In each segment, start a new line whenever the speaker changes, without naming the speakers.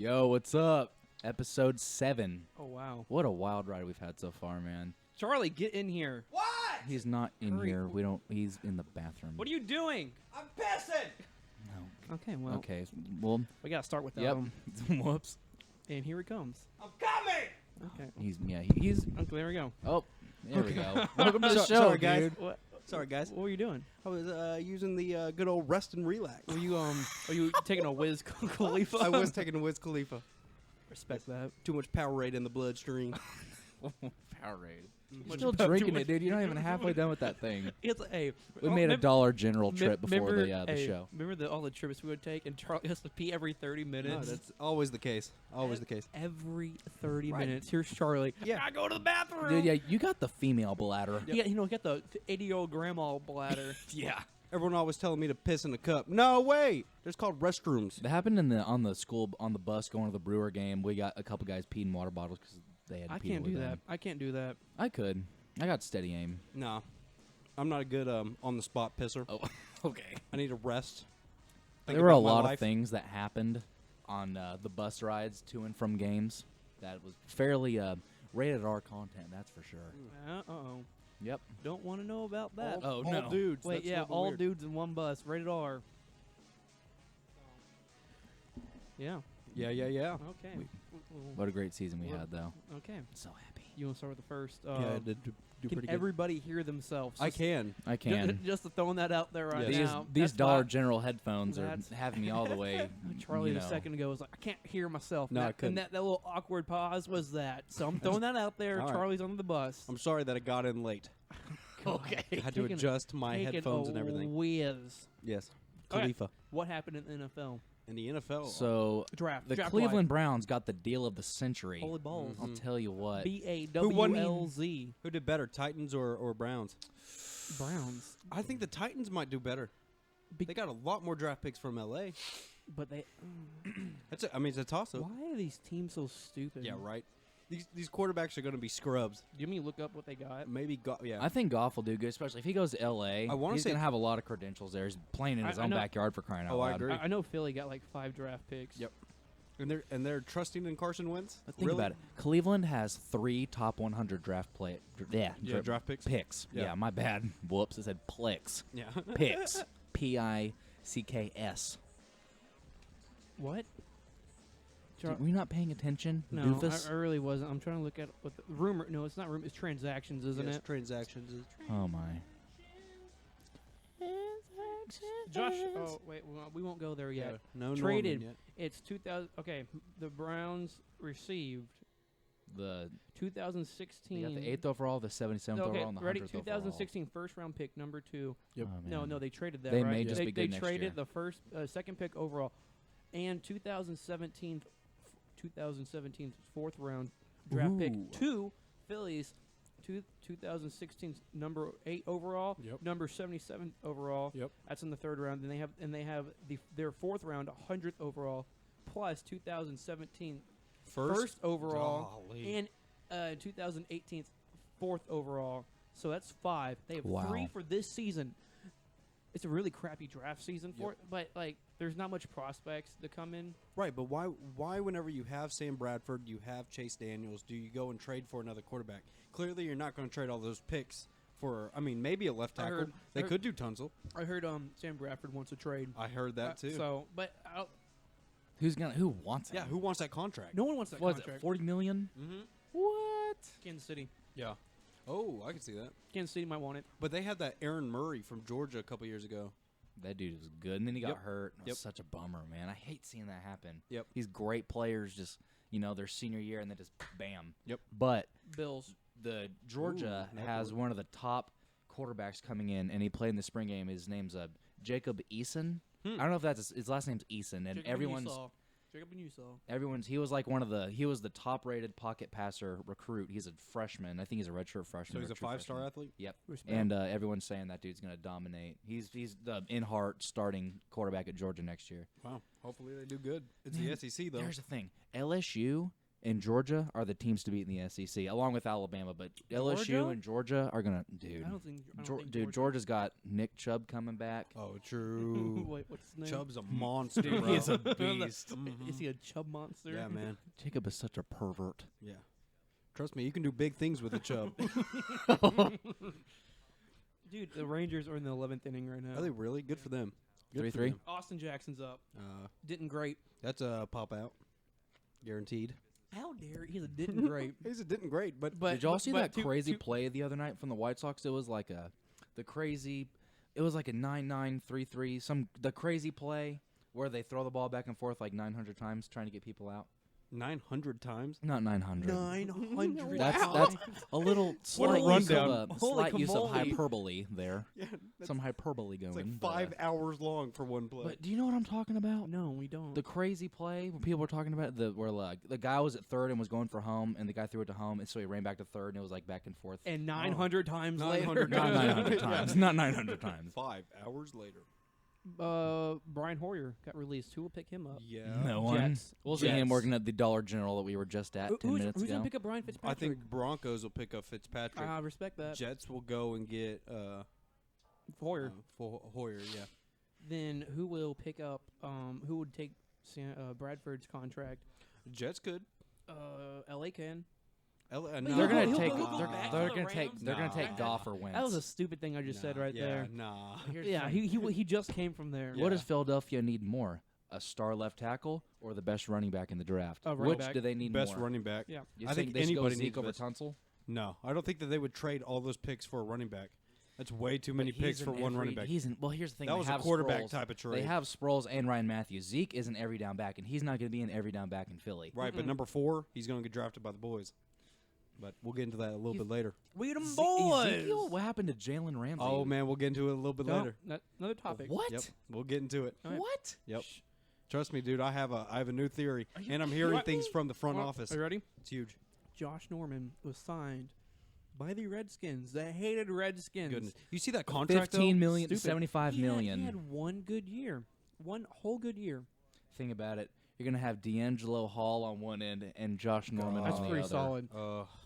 Yo, what's up? Episode 7.
Oh, wow.
What a wild ride we've had so far, man.
Charlie, get in here.
What?
He's not in
Hurry.
here. He's in the bathroom.
What are you doing?
I'm pissing.
No.
Okay, well,
Okay. Well,
we got to start with that
yep.
one.
Whoops.
And here he comes.
I'm coming.
Okay.
He's
Okay, there we go.
Oh, there we go. Welcome to the show,
Sorry, guys.
dude.
What?
Sorry, guys.
What were you doing?
I was using the good old rest and relax.
Were you taking a Wiz Khalifa?
I was taking a Wiz Khalifa.
Respect that.
Too much Powerade in the bloodstream.
Powerade.
Much
Still
about-
drinking
too
it, dude. You're not even halfway done with that thing.
It's hey.
We made a Dollar General trip before
remember,
the
hey,
show.
Remember all the trips we would take, and Charlie has to pee every 30
No,
minutes.
that's always the case. Always the case.
Every 30
Right.
minutes. Here's Charlie.
Yeah.
I go to the bathroom.
Dude, yeah, you got the female bladder.
Yeah, he got the 80-year-old grandma bladder.
Yeah.
Everyone always telling me to piss in a cup. No, wait. There's called restrooms.
That happened on the bus going to the Brewer game. We got a couple guys peed in water bottles because they had.
I
pee
can't
with
do
them.
that. I can't do that.
I could. I got steady aim.
No. I'm not a good on the spot pisser.
Oh, okay.
I need to rest. Think
There were a
about my
lot
life.
of things that happened on the bus rides to and from games that was fairly rated R content. That's for sure.
Uh-oh.
Yep.
Don't want to know about that.
Oh,
all
no.
dudes.
Wait,
That's a
yeah,
little bit
all
weird.
dudes in one bus, rated R. Yeah.
Yeah, yeah, yeah.
Okay.
What a great season we
Well,
had, though.
Okay.
So happy.
You want to start with the first?
Yeah, I did do
Can
pretty good.
everybody hear themselves?
I
Just-
can.
I can.
Just throwing that out there right
Yes.
now.
These
That's
Dollar
why
General headphones are
That's-
having me all the way.
Charlie
you
a
know.
second ago was like, I can't hear myself.
No,
and
I
that,
couldn't.
And that little awkward pause was that. So I'm throwing that out there.
All right.
Charlie's on the bus.
I'm sorry that I got in late.
Okay.
I had to adjust my headphones and everything.
Whiz.
Yes.
Okay.
Khalifa.
What happened in the NFL?
In the NFL.
So
Draft.
the
Draft
Cleveland Browns got the deal of the century.
Holy balls.
I'll tell you what.
BAWLZ.
Who did better, Titans or Browns?
Browns.
I think the Titans might do better. They got a lot more draft picks from L.A.
But they.
It's a toss-up.
Why are these teams so stupid?
Yeah, right. These quarterbacks are going to be scrubs.
Give me look up what they got.
Maybe, yeah.
I think Goff will do good, especially if he goes to L.A.
I wanna
He's
say-
going to have a lot of credentials there. He's playing in his
I
own
know-
backyard for crying out
Oh, I
loud.
agree.
I know Philly got like 5 draft picks.
Yep. And they're trusting in Carson Wentz.
But think
Really?
about it. Cleveland has 3 top 100 draft
draft picks.
Picks.
Yeah.
Yeah, my bad. Whoops, it said picks.
Yeah.
Picks. P-I-C-K-S.
What?
Were you not paying attention,
No,
doofus?
I really wasn't. I'm trying to look at what the rumor. No, it's not rumor. It's transactions, isn't
Yes,
it?
Transactions.
Oh, my.
Josh. Oh wait, we won't go there yet.
No
Traded.
Norman
It's 2000. Okay, the Browns received
They
2016.
got the 8th overall, the 77th
Okay,
overall, and the 100th
ready?
overall.
2016 first round pick, number 2.
Yep.
Oh,
No,
man.
no, they traded that.
They
right?
may just
they,
be
they
good next
traded
year.
the first, second pick overall, and 2017 fourth round draft pick
Ooh.
to Phillies. 2016 number 8 overall,
Yep.
number 77 overall.
Yep.
That's in the third round. Then they have their fourth round 100th overall, plus 2017 first overall,
Golly.
and 2018 fourth overall. So that's 5. They have
Wow.
3 for this season. It's a really crappy draft season for it, but like there's not much prospects to come in.
Right, but why whenever you have Sam Bradford, you have Chase Daniels, do you go and trade for another quarterback? Clearly, you're not going to trade all those picks for, maybe a left
I
tackle.
heard-
They could do Tunsil.
I heard Sam Bradford wants a trade.
I heard that too.
So, but
Who wants it?
yeah, who wants that contract?
no one wants that
What is it,
contract.
40 million?
Mm-hmm.
What?
Kansas City.
Yeah. Oh, I can see that.
Kansas City might want it.
But they had that Aaron Murray from Georgia a couple years ago.
That dude was good, and then he got
Yep.
hurt. It was
Yep.
such a bummer, man. I hate seeing that happen.
Yep.
These great players just, their senior year, and then just bam.
Yep.
But
Bills.
the Georgia
Ooh, that
has
would-
one of the top quarterbacks coming in, and he played in the spring game. His name's Jacob Eason. I don't know if that's his last name's Eason, and
Jacob and Usal.
he was like he was the top rated pocket passer recruit. He's a freshman. I think he's a redshirt freshman.
So he's
or
a
true
5-star
freshman.
athlete?
Yep.
Respect.
And everyone's saying that dude's going to dominate. He's the in-heart starting quarterback at Georgia next year.
Wow. Hopefully they do good. It's
Man,
the SEC, though.
Here's the thing. LSU and Georgia are the teams to beat in the SEC, along with Alabama. But LSU
Georgia?
and Georgia are gonna, dude.
I don't think
Dude, Georgia's got Nick Chubb coming back.
Oh, true.
Wait, what's his name?
Chubb's a monster,
Dude,
bro.
he is a
beast.
Is he a chub monster?
Yeah, man.
Jacob is such a pervert.
Yeah. Trust me, you can do big things with a Chubb.
Dude, the Rangers are in the 11th inning right now.
Are they really? Good for them. Good for
3-3?
them.
Austin Jackson's up. Didn't great.
That's a pop out. Guaranteed.
How dare he's a didn't great.
He's a didn't great, but
Did y'all see that
two-
crazy
two-
play the other night from the White Sox? It was like a 9-9-3-3, the crazy play where they throw the ball back and forth like 900 times trying to get people out.
900 times?
Not 900.
900.
That's a little slight
rundown.
Slight use of
Holy
hyperbole there.
Yeah.
Some hyperbole going.
It's like
but,
5 hours long for one play.
But do you know what I'm talking about?
No, we don't.
The crazy play when people were talking about where like the guy was at third and was going for home, and the guy threw it to home, and so he ran back to third, and it was like back and forth.
And 900 times
900
later.
Not 900 times. Not 900 times.
5 hours later.
Brian Hoyer got released. Who will pick him up?
Yeah.
No one.
Jets.
We'll see him
Jets.
working at the Dollar General that we were just at 10 minutes
who's
ago.
gonna pick up Brian
I
Fitzpatrick?
think Broncos will pick up Fitzpatrick.
I respect that.
Jets will go and get
Hoyer.
Hoyer, yeah.
Then who will pick up? Who would take Bradford's contract?
Jets could.
LA can.
They're gonna
He'll
take.
go
They're
back to
they're
the
gonna take.
Rams?
They're gonna
Nah.
take Goff or Wentz.
That was a stupid thing I just said right there.
Nah.
Here's the
Yeah,
thing.
he just came from there.
Yeah.
What does Philadelphia need more? A star left tackle or the best running back in the draft?
A running
Which
back.
do they need
Best
more?
running back.
Yeah.
You
I think
they should go
anybody
Zeke
needs
over
best.
Tunsil?
No, I don't think that they would trade all those picks for a running back. That's way too many
But
picks
he's
for
in
one running
every-
back.
He's in. Well, here's the thing.
That
they
was a
have
quarterback
Sproles.
type of trade.
They have Sproles and Ryan Matthews. Zeke isn't every down back, and he's not going to be an every down back in Philly.
Right, but number 4, he's going to get drafted by the boys. But we'll get into that a little bit later.
We them
Ezekiel? What happened to Jalen Ramsey?
Oh, man, we'll get into it a little bit later.
Another topic.
What?
Yep, we'll get into it.
All right.
What?
Yep. Trust me, dude, I have a new theory, and I'm hearing things from the front
Well,
office.
Are you ready?
It's huge.
Josh Norman was signed by the Redskins, the hated Redskins.
Goodness. You see that contract,
15 million,
Stupid.
75 million.
He had one good year. One whole good year.
Think about it. You're going to have D'Angelo Hall on one end and Josh Norman
That's
on the
pretty
other.
solid.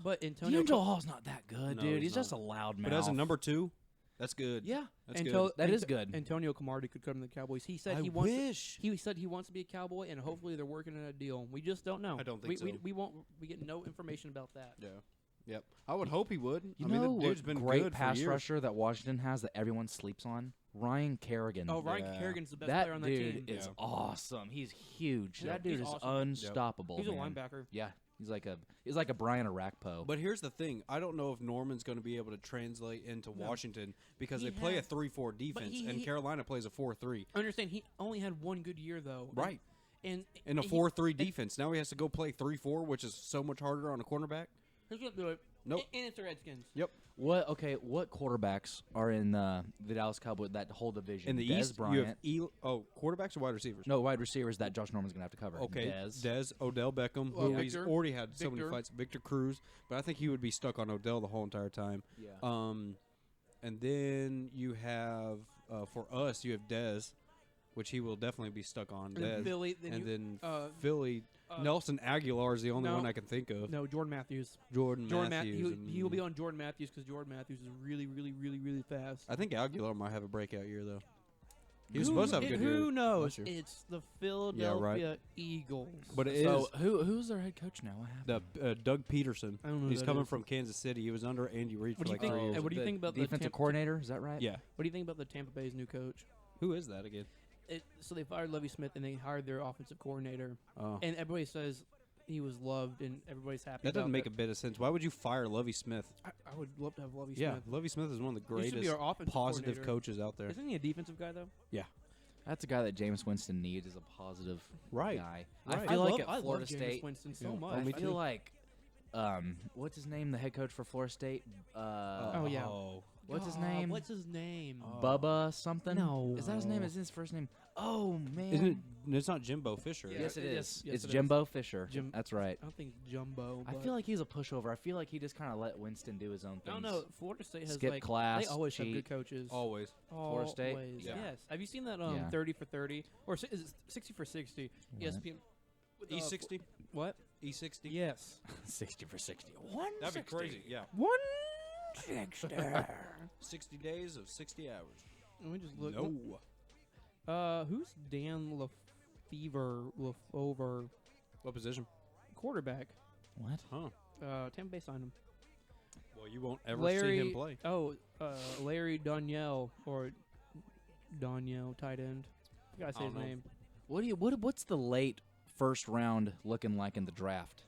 But Antonio
D'Angelo Hall's not that good,
No,
dude.
he's
He's just a
not.
loud mouth.
But as a number 2, that's good.
Yeah.
That's
That is good.
Antonio Camardi could come to the Cowboys. He said
I
he wants.
wish.
He said he wants to be a Cowboy, and hopefully they're working on a deal. We just don't know.
I don't think
we,
so.
We won't. We get no information about that.
Yeah. Yep. I would hope he would.
You
I mean,
know
the dude's
what
been
great
good
pass
for years.
rusher that Washington has that everyone sleeps on? Ryan Kerrigan.
Oh, Ryan
Yeah.
Kerrigan's the best
that
player on that
dude
team.
is
Yeah.
awesome. He's huge.
Yeah,
That dude
he's
is
awesome.
unstoppable.
He's a
man.
linebacker.
Yeah, he's like a Brian Arakpo.
But here's the thing. I don't know if Norman's going to be able to translate into
No.
Washington because
He
they play a
had-
3-4 defense, and Carolina plays a 4-3.
Understand? He only had one good year though.
Right.
And
In a
he-
4-3 defense. Now he has to go play 3-4, which is so much harder on a cornerback.
He's gonna do it.
Nope.
And it's the Redskins.
Yep.
What quarterbacks are in the Dallas Cowboys that whole division?
In the
Dez
East,
Bryant.
you have quarterbacks or wide receivers?
No, wide receivers that Josh Norman's gonna have to cover.
Okay,
Dez.
Dez, Odell Beckham,
Well,
who he's
Victor.
already had so many
Victor.
fights. Victor Cruz, but I think he would be stuck on Odell the whole entire time.
Yeah.
And then you have for us, you have Dez, which he will definitely be stuck on.
And then
Dez.
Philly. Then
and
you,
then
uh,
Philly,
uh,
Nelson Aguilar is the only
no.
one I can think of.
no, Jordan Matthews.
Jordan Matthews.
He will be on Jordan Matthews because Jordan Matthews is really, really, really, really fast.
I think Aguilar might have a breakout year though. He was supposed to have a good year.
Who knows?
last year.
It's the Philadelphia Eagles.
But it
So
is
who's their head coach now? What happened?
the Doug Peterson.
I don't know who
He's
that
coming
is.
from Kansas City. He was under Andy Reid for
What do you
like
think-
3 years.
and what do you
The
think about the
defensive
Tampa-
coordinator? Is that right?
Yeah.
What do you think about the Tampa Bay's new coach?
Who is that again?
So they fired Lovie Smith and they hired their offensive coordinator,
Oh.
and everybody says he was loved and everybody's happy.
That doesn't
about
make
that.
a bit of sense. Why would you fire Lovie Smith?
I would love to have Lovie
Yeah,
Smith.
Lovie Smith is one of the
He should be
greatest
our offensive
positive
coordinator.
coaches out there.
Isn't he a defensive guy though?
That's a guy that James Winston needs is a positive
Right.
guy.
Right.
I feel like
I
at Florida
love Jameis
State.
Winston so
Yeah.
much.
Oh, me
I feel
too.
like, what's his name? The head coach for Florida State.
Oh, yeah.
What's his
God,
name?
What's his name?
Bubba something.
No.
Is that his name? Is his first name? Oh man.
Isn't it? It's not Jimbo Fisher.
Yeah.
Yes, it
Yes,
is.
yes,
It's
it is.
Jimbo Fisher.
Jim-
That's right.
I don't think it's Jumbo.
I
but
feel like he's a pushover. I feel like he just kind of let Winston do his own
I
things.
don't know. Florida State has
Skip
like
class,
they always have
cheat.
good coaches.
Always.
Florida State?
Always.
Yeah.
Yes. Have you seen that
Yeah.
30 for 30 or is it 60 for 60?
What?
ESPN. with,
E60.
What?
E60?
Yes.
60 for 60.
That'd be crazy. Yeah.
160.
60 days of 60 hours.
Let me just look.
No.
Who's Dan Lefevre?
What position?
Quarterback.
What?
Huh.
Tampa Bay signed him.
Well, you won't ever see him play.
Larry Danielle or Danielle, tight end. I gotta say his name.
What's the late first round looking like in the draft?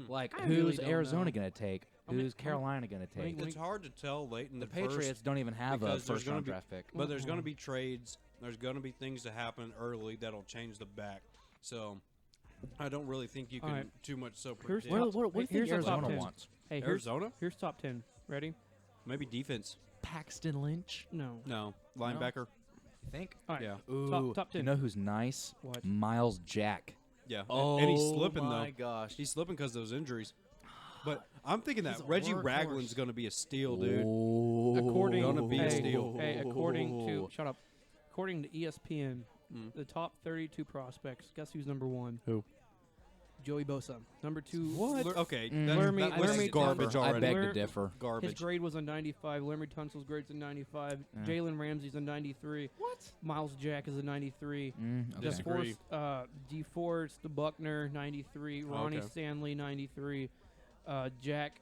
Like,
I
who's
really don't
Arizona
know.
going to take?
I mean,
Who's Carolina going to take?
It's hard to tell late in
The
the
Patriots
first,
don't even have a
because there's
first
gonna
round
be-
draft pick.
but there's going to be trades. There's going to be things that happen early that'll change the back. So I don't really think you can
Alright.
too much so
Here's
predict.
What do you
Here's
think
the top
Arizona
10.
wants?
Hey,
Arizona?
here's top 10. Ready?
Maybe defense.
Paxton Lynch?
No.
No. Linebacker.
You think?
All right.
Yeah.
Ooh,
Top 10.
You know who's nice?
What?
Miles Jack.
Yeah.
Oh,
and he's slipping,
my
though.
gosh.
He's slipping because of those injuries. But I'm thinking that
He's a
Reggie
workhorse.
Ragland's going to be a steal, dude.
According
Gonna be a
hey,
steal.
Hey, according to shut up. According to ESPN,
Mm.
the top 32 prospects. Guess who's number 1?
Who?
Joey Bosa. Number 2.
Okay.
Mm.
That's,
Laramie-
that's
Laramie
garbage
Tunsil.
I
already.
beg to
Where-
differ.
His
Garbage.
grade was a 95. Laramie Tunsil's grade's a 95.
Yeah.
Jalen Ramsey's a 93.
What?
Miles Jack is a 93.
Okay.
Disagree.
DeForest Buckner 93. Ronnie
Okay.
Stanley 93. Jack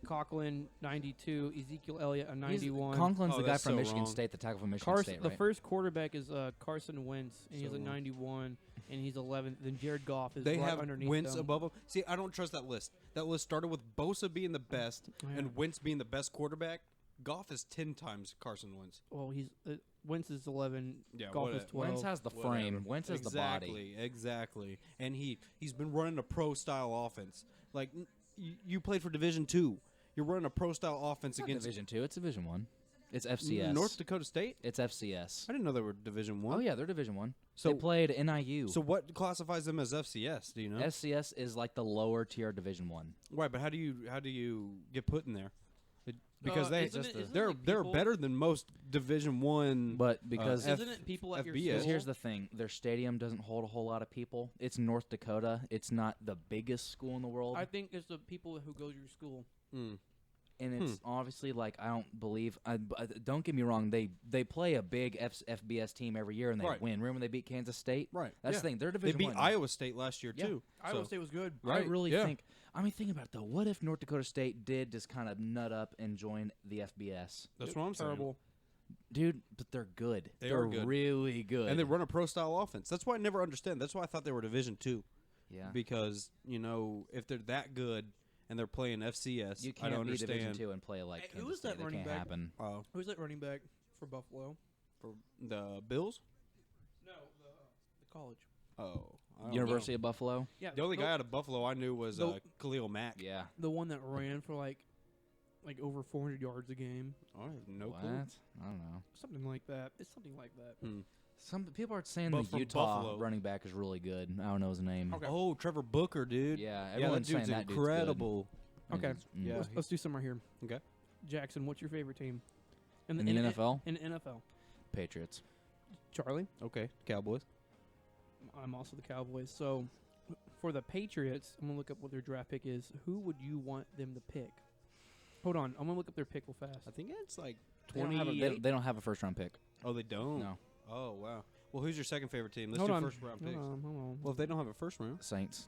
Conklin 92. Ezekiel Elliott a 91.
Conklin's
Oh,
the guy
that's
from
so
Michigan
wrong.
State, the tackle from Michigan
Carson,
State,
the
right?
first quarterback is Carson Wentz, and he's
So
a
wrong.
91, and he's 11th. Then Jared Goff is
They
right
have
underneath
Wentz
them.
above him. See, I don't trust that list. That list started with Bosa being the best
Yeah.
and Wentz being the best quarterback. Goff is 10 times Carson Wentz.
Well, he's Wentz is 11.
Yeah,
Goff
what
is
a-
12.
Wentz has the frame. Wentz has the body.
Exactly. And he's been running a pro style offense. Like you played for Division 2. You're running a pro style offense
It's not
against
Division 2. It's Division 1. It's FCS.
North Dakota State.
It's FCS.
I didn't know they were Division 1.
Oh, yeah, they're Division 1.
So-
They played NIU.
So what classifies them as FCS? Do you know?
FCS is like the lower tier Division 1.
Right, but how do you get put in there? Because
isn't
they're
like people-
better than most Division 1.
But because
Isn't it people at your
FBS.
school?
Because here's the thing, their stadium doesn't hold a whole lot of people. It's North Dakota. It's not the biggest school in the world.
I think it's the people who go to your school.
And it's obviously like I don't believe. Don't get me wrong. They play a big FBS team every year and they
Right.
win. Remember when they beat Kansas State?
Right.
That's
yeah.
the thing. They're
They
Division
beat
1.
Iowa State last year
Yeah.
too.
Iowa
So-
State was good.
I
Right,
really
yeah.
think. I mean, think about it though. What if North Dakota State did just kind of nut up and join the FBS?
That's what I'm saying.
Terrible.
Dude, but they're good.
They
They're
are good.
really good.
And they run a pro style offense. That's why I never understand. That's why I thought they were Division 2.
yeah.
Because, if they're that good and they're playing FCS,
You
I
can't
don't
be Division
understand.
2 and play like
Hey, who
Kansas
was that
State. That
running
can't
back?
happen.
Who's that running back for Buffalo?
For the Bills?
No, the college.
Oh. I don't
University
know.
of Buffalo.
Yeah,
The only guy out of Buffalo I knew was Khalil Mack.
Yeah.
the one that ran for like over 400 yards a game,
I have no
what?
clue.
I don't know.
something like that. It's something like that.
Some people are saying
But
the
from
Utah
Buffalo.
running back is really good. I don't know his name.
Okay.
Oh, Trevor Booker, dude.
Yeah,
that
everyone's saying
dude's
that dude's good.
incredible.
Okay.
Yeah.
Let's do some right here.
Okay.
Jackson, what's your favorite team?
In the NFL?
In the NFL.
Patriots.
Charlie?
Okay. Cowboys.
I'm also the Cowboys. So, for the Patriots, I'm going to look up what their draft pick is. Who would you want them to pick? Hold on. I'm going to look up their pick real fast.
I think it's like
They don't,
28.
have a, they don't have a first round pick.
Oh, they don't?
No.
Oh, wow. Well, who's your second favorite team? Let's
Hold
do
on.
first round
Hold
picks.
on. Hold on.
Well, if they don't have a first round.
Saints.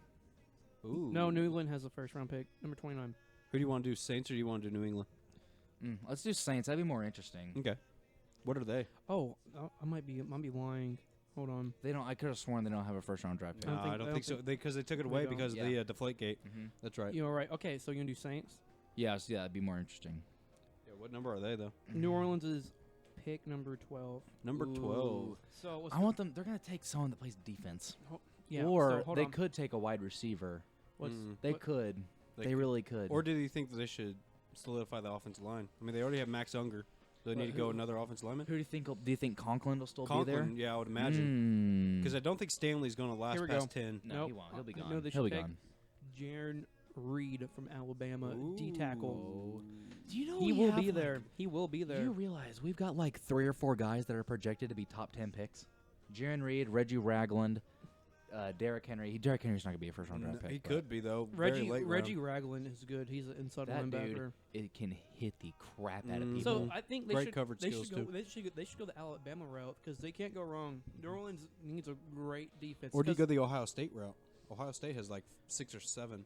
Ooh.
No, New England has a first round pick, number 29.
Who do you want to do, Saints or do you want to do New England?
Let's do Saints. That'd be more interesting.
Okay. What are they?
Oh, I might be lying. Hold on.
They don't. I could have sworn they don't have a first round draft pick.
I don't think-
I don't
I
think
don't
so. Because they took it
they
away
don't.
because
Yeah.
of the Deflate Gate.
Mm-hmm.
That's right.
You're right. Okay, so you're going to do Saints?
Yeah, that'd be more interesting.
Yeah, what number are they, though?
New Orleans is pick number 12.
Number 12.
So
I want them. They're gonna take someone that plays defense,
yeah,
or
so hold
they
on.
could take a wide receiver.
What's,
They
what-
could.
They
They
could.
really could.
Or do you think that they should solidify the offensive line? I mean, they already have Max Unger. Do they
But
need to go
who-
another offensive lineman?
Who do you think? Do you think Conklin will still be there?
Conklin, yeah, I would imagine. Because
Mm.
I don't think Stanley's going to last
Here we
past
go.
10.
No,
Nope.
he won't. He'll be
I
gone.
know they
He'll be
should take
gone.
Jaron Reed from Alabama, D tackle.
Do you know
He
we
will
have,
be
like-
there. He will be there.
You realize we've got like 3 or 4 guys that are projected to be top 10 picks? Jaron Reed, Reggie Ragland, Derrick Henry. Derrick Henry's not gonna be a first round draft pick.
He
but
could be though. Very late
Reggie
round.
Ragland is good. He's an inside
That
linebacker.
dude, it can hit the crap out of
Mhm.
people.
So I think they
Great
should
coverage
they
skills,
should go
too.
they should go the Alabama route because they can't go wrong. New Orleans needs a great defense.
Or do you
'cause,
go the Ohio State route? Ohio State has like 6 or 7.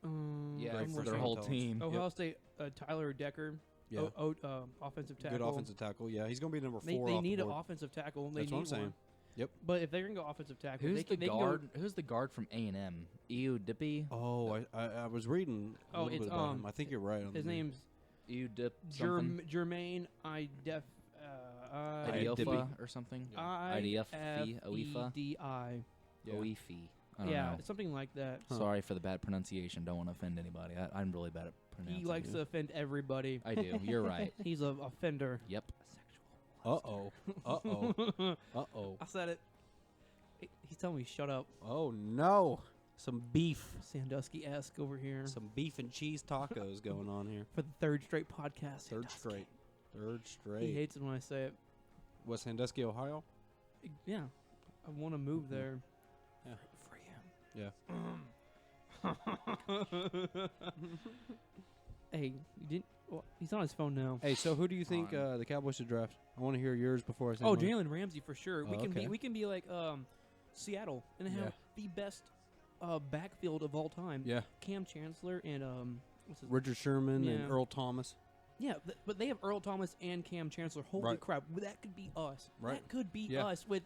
yeah,
Great
I'm
for
first
their
round
whole
talents.
team.
Ohio State, Tyler Decker,
Yeah,
offensive tackle.
good offensive tackle. Yeah, he's gonna be number 4.
They
off
need
the
an
board.
offensive tackle. They
That's
need
what I'm saying.
one.
Yep.
But if they're gonna go offensive tackle,
Who's
they
the
can,
guard? Who's the guard from A&M? EU Dippy.
Oh, I was reading a
Oh,
little
it's,
bit about him. I think you're right. On
His
the name.
name's
EU Dip something.
Jermaine Idef.
Idiofa or something. IDF OIFA.
IFEDI.
Yeah.
OIFI. I don't
Yeah,
know.
something like that.
Huh.
Sorry for the bad pronunciation. Don't want to offend anybody. I'm really bad at pronouncing.
He likes
it.
to offend everybody.
I do. You're right.
He's a offender.
Yep.
Uh-oh. Uh-oh. Uh-oh.
I said it. He's telling me shut up.
Oh, no. Some beef.
Sandusky-esque over here
Some beef and cheese tacos going on here.
for the third straight podcast.
Third
Sandusky.
straight. Third
He
straight.
hates it when I say it.
Was Sandusky, Ohio?
Yeah, I want to move there.
Yeah.
For him. Hey, you didn't. Well, he's on his phone now.
Hey, so who do you think
On.
the Cowboys should draft? I want to hear yours before I say
Oh,
mine.
Jalen Ramsey for sure.
Oh, okay.
We can be like Seattle and have
Yeah.
the best backfield of all time.
Yeah.
Cam Chancellor and what's his
Richard Sherman and
Yeah.
Earl Thomas.
Yeah, but they have Earl Thomas and Cam Chancellor. Holy
Right.
crap, that could be us.
Right.
That could be
Yeah.
us with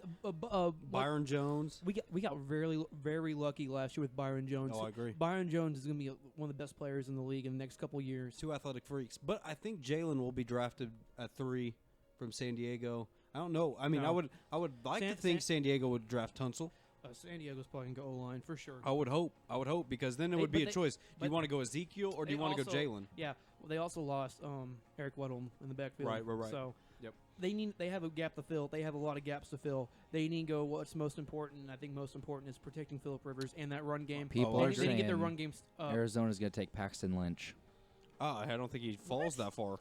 Byron Jones.
We got very lucky last year with Byron Jones.
Oh, I agree.
Byron Jones is going to be one of the best players in the league in the next couple years.
2 athletic freaks. But I think Jalen will be drafted at 3 from San Diego. I don't know. I mean,
No.
I would like to think San Diego would draft Tunsil.
San Diego's probably going to go O-line for sure.
I would hope, because then it would be a choice. Do you
but
want to go Ezekiel or do you want to go Jalen?
Yeah, well, they also lost Eric Weddle in the backfield.
Right.
So
Yep.
they have a gap to fill. They have a lot of gaps to fill. They need to go what's most important. I think most important is protecting Phillip Rivers and that run game.
People
Oh,
are
they need to get their
saying
run games.
Arizona's going to take Paxton Lynch.
I don't think he falls that far.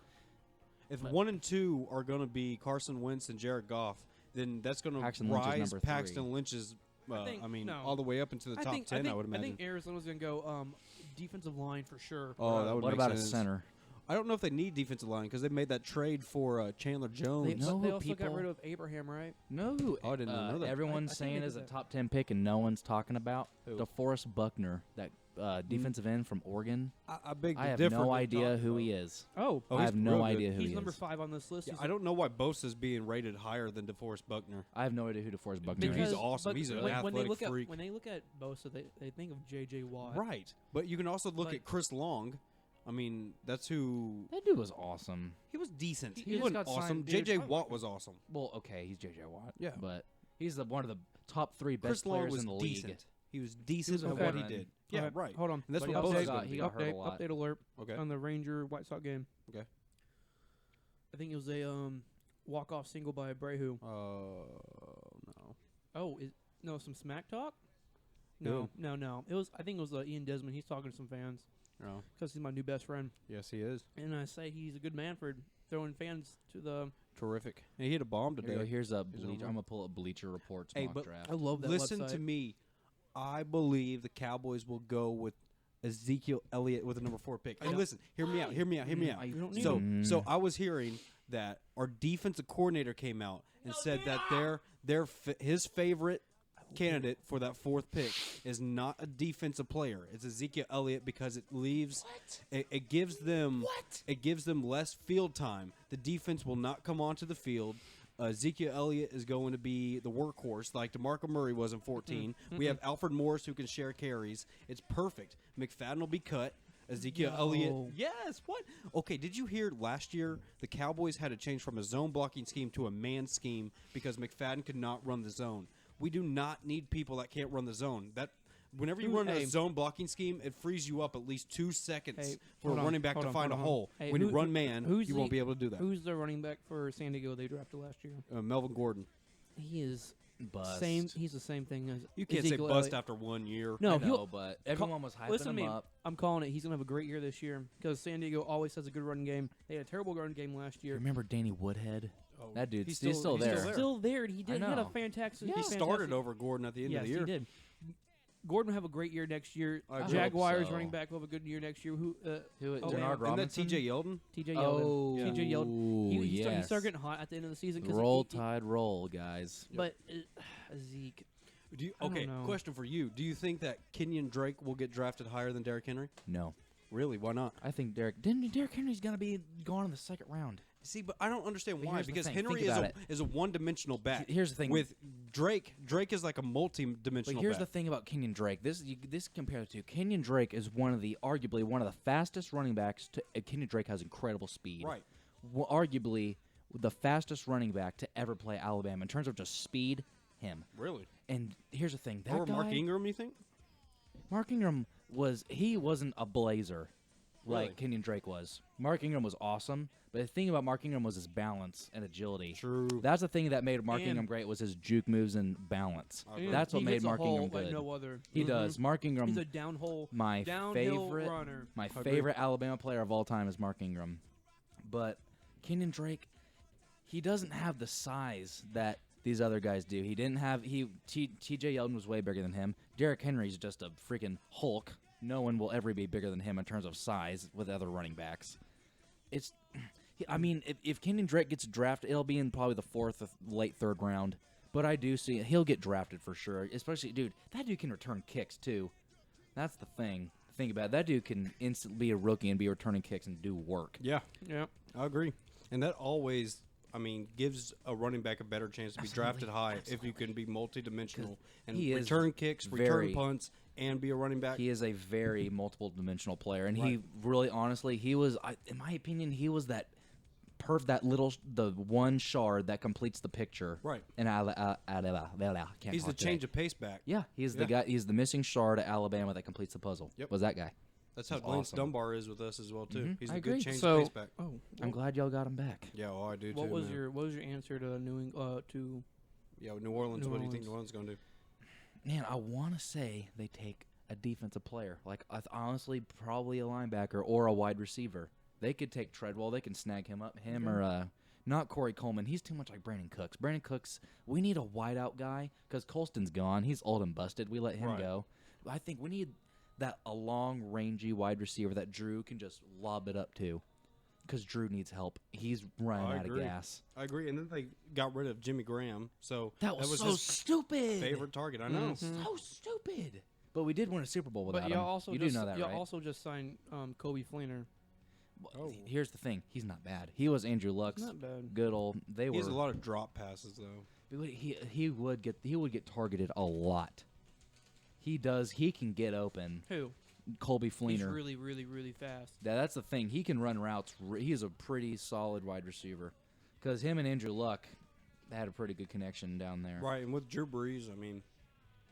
If
But-
1 and 2 are going to be Carson Wentz and Jared Goff, then that's going to
Paxton Lynch is
rise
number 3.
Paxton Lynch's.
No.
all the way up into the top 10. I would imagine.
I think Arizona's going to go defensive line for sure.
Oh, that would
What
make
about a
sense.
center?
I don't know if they need defensive line because they made that trade for Chandler Jones.
They,
know
but they
who
also got
people-
rid of Abraham, right?
No.
Oh, I didn't know that.
Everyone's
I think
saying
they
is
did
a
that.
top 10 pick and no one's talking about
Who?
DeForest Buckner, that defensive end from Oregon.
I beg to
I have
differ.
no
with
idea
Doc,
who
though.
he is.
Oh,
Oh,
I
he's
have no
real good.
idea who
he's
he
number
is.
5 on this list.
Yeah,
He's
I don't know why Bosa's being rated higher than DeForest Buckner.
I have no idea who DeForest Buckner
Dude,
is.
he's awesome.
but
He's an
when they
athletic
look
freak.
At, when they look at Bosa, they think of J.J. Watt.
Right. But you can also look
Like-
at Chris Long. I mean, that's who.
That dude was awesome.
He was decent.
He
He,
just
wasn't
got
awesome.
signed, dude.
J.J. Watt was awesome.
Well, okay, he's J.J. Watt.
Yeah.
But he's one of the top 3 best
Chris Long
players
was
in the
decent.
league.
He was decent
a
at what he
veteran.
did. Yeah,
Okay,
right.
Hold on.
And that's
But
what
he also
Bosa's
got-
going to
he
be.
got hurt a lot.
Update alert
Okay.
on the Ranger White Sox game.
Okay.
I think it was a walk-off single by Abreu.
No.
Oh, some smack talk?
Who?
No. It was. I think it was Ian Desmond. He's talking to some fans
No.
because he's my new best friend,
Yes, he is.
and I say he's a good man for throwing fans to the.
Terrific. And he hit a bomb
Here you go.
today.
Here's a
He's
bleacher.
over.
I'm going to pull up Bleacher Report's
Hey,
mock
but
draft.
I love that
Listen
website.
to me. I believe the Cowboys will go with Ezekiel Elliott with the number 4 pick. And listen, hear me out. Hear me out.
You don't need
So,
him.
so I was hearing that our defensive coordinator came out and said that his favorite candidate for that 4th pick is not a defensive player. It's Ezekiel Elliott because it leaves it gives them less field time. The defense will not come onto the field. Ezekiel Elliott is going to be the workhorse like DeMarco Murray was in 14. We have Alfred Morris who can share carries. It's perfect. McFadden will be cut. Ezekiel
No.
Elliott. Yes, what? Okay, did you hear last year the Cowboys had to change from a zone blocking scheme to a man scheme because McFadden could not run the zone. We do not need people that can't run the zone. Whenever you run a zone blocking scheme, it frees you up at least 2 seconds for a
hold on,
running back
hold
to
on,
find a
hold on.
hole.
Hey,
When you
who-
run man,
who's
you won't be able to do that.
Who's the running back for San Diego they drafted last year?
Melvin Gordon.
He is
Bust.
He's the same thing as
You can't
Ezekiel
say bust
Elliott.
after 1 year.
No,
I
he'll-
know, but everyone was hyping
Listen to
him
me.
up.
I'm calling it. He's gonna have a great year this year because San Diego always has a good run game. They had a terrible run game last year.
Remember Danny Woodhead?
Oh,
That dude's
he's
still
still
there.
there.
Still there. He did. He had a
know.
fantastic.
He started over Gordon at the end
Yes,
of the year.
he did. Gordon will have a great year next year.
I hope
Jaguars
so.
running back will have a good year next year. Who?
Who?
Oh,
Denard
man.
Isn't that
Robinson.
T.J. Yeldon?
T.J. Yeldon.
Oh,
T.J. Yeldon. He
yes.
started getting hot at the end of the season. 'Cause
Roll Tide, roll, guys.
But Zeke. I don't know.
Question for you. Do you think that Kenyon Drake will get drafted higher than Derrick Henry?
No,
Really? Why not?
I think Derrick Henry's gonna be gone in the second round.
See, but I don't understand
But
why.
here's the
Because
thing,
Henry
think about
is a one-dimensional back.
Here's the thing.
With Drake is like a multi-dimensional
But here's
back.
the thing about Kenyon Drake. This compared to Kenyon Drake is arguably one of the fastest running backs. Kenyon Drake has incredible speed.
Right.
Arguably the fastest running back to ever play Alabama in terms of just speed. Him.
Really?
And here's the thing. That
Or
guy,
Mark Ingram, you think?
Mark Ingram wasn't a blazer like
Really?
Kenyon Drake was. Mark Ingram was awesome, but the thing about Mark Ingram was his balance and agility.
True.
That's the thing that made Mark
And-
Ingram great was his juke moves and balance.
Okay.
That's what
He
made
hits a
Mark
hole
Ingram good.
like no other.
He does. Mark Ingram,
He's a downhill
my
downhill
favorite
runner.
my
Agreed.
favorite Alabama player of all time is Mark Ingram. But Kenyon Drake, he doesn't have the size that these other guys do. He didn't have T.J. Yeldon was way bigger than him. Derrick Henry's just a freaking Hulk. No one will ever be bigger than him in terms of size with other running backs. I mean, if Kenyon Drake gets drafted, it'll be in probably the fourth or late third round. But I do see he'll get drafted for sure. Especially, dude, that dude can return kicks too. That's the thing. Think about it. That dude can instantly be a rookie and be returning kicks and do work.
Yeah,
Yeah.
I agree. And that always, gives a running back a better chance to be drafted high if you can be multi-dimensional and
he is
return kicks, return
very-
punts, and be a running back.
He is a very multiple dimensional player, and he
Right.
really, honestly, he was, in my opinion, he was that the one shard that completes the picture.
Right.
And
He's the change of pace back.
Yeah, he's the
Yeah.
guy. He's the missing shard at Alabama that completes the puzzle.
Yep.
Was that guy?
That's how
He's
Lance
awesome.
Dunbar is with us as well too.
Mhm.
He's
I
a good
agree.
change
So,
of pace back.
I'm glad y'all got him back.
Yeah, well, I do
What
too.
was
man.
your answer to to
New Orleans?
New
What do you think
Orleans.
New Orleans going to do?
Man, I want to say they take a defensive player, like honestly, probably a linebacker or a wide receiver. They could take Treadwell. They can snag him up. Or not Corey Coleman. He's too much like Brandon Cooks. Brandon Cooks, we need a wideout guy because Colston's gone. He's old and busted. We let him
Right.
go. I think we need a long, rangy wide receiver that Drew can just lob it up to because Drew needs help. He's running
I
out
agree.
of gas.
I agree. And then they got rid of Jimmy Graham, so
That was so
his
stupid.
favorite target. I know.
So stupid. But we did win a Super Bowl without
But
him.
y'all also
you
just
do know that,
y'all
right?
also just signed Kobe Fleener.
Oh.
Here's the thing: he's not bad. He was Andrew Luck's
Not bad.
good old. They
He
were.
has a lot of drop passes though.
He would get targeted a lot. He does. He can get open.
Who?
Colby
He's
Fleener.
really, really, really fast.
That's the thing. He can run routes. He's a pretty solid wide receiver. Because him and Andrew Luck had a pretty good connection down there.
Right, and with Drew Brees,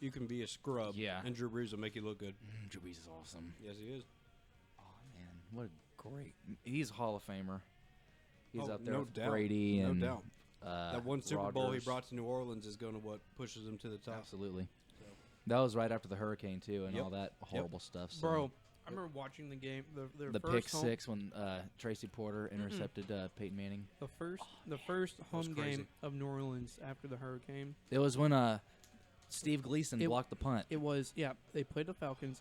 you can be a scrub.
Yeah.
And Drew Brees will make you look good.
Drew Brees is awesome.
Yes, he is.
Oh man, what a great. He's a Hall of Famer. He's
Oh,
up there
no
with
doubt.
Brady
No
and
doubt. That one Super Bowl he
Rodgers.
brought to New Orleans is going to what pushes him to the top.
Absolutely.
So.
That was right after the hurricane too, and
Yep.
all that horrible stuff. So.
Bro, I remember watching the game. Their
the
first
pick
home,
six when Tracy Porter intercepted Peyton Manning.
The first
was
home
crazy.
game of New Orleans after the hurricane.
It was when Steve Gleason
It-
blocked the punt.
It was they played the Falcons.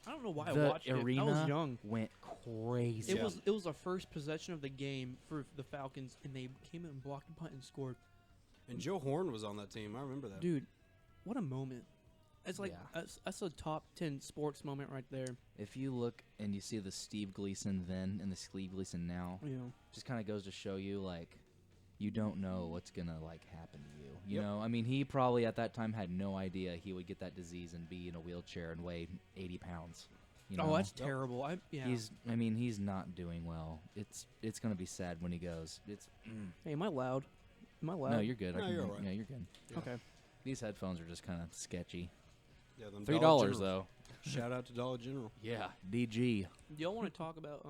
I don't know why I
The
watched it. I
arena
was young.
went crazy.
It was the first possession of the game for the Falcons, and they came in and blocked the punt and scored.
And Joe Horn was on that team. I remember that.
Dude, what a moment! It's like
Yeah.
that's a top 10 sports moment right there.
If you look and you see the Steve Gleason then and the Steve Gleason now,
You know,
just kind of goes to show you like you don't know what's gonna like happen to you. You
Yep.
know, I mean, he probably at that time had no idea he would get that disease and be in a wheelchair and weigh 80 pounds. You know?
oh, that's
Yep.
terrible.
He's not doing well. It's gonna be sad when he goes.
Hey, am I loud? Am I loud?
No, you're good.
No, you're all right.
Yeah, you're good.
Yeah.
Okay.
These headphones are just kind of sketchy.
Yeah, them
$3
Dollar General.
though.
Shout out to Dollar General.
Yeah, DG.
Do y'all want to talk about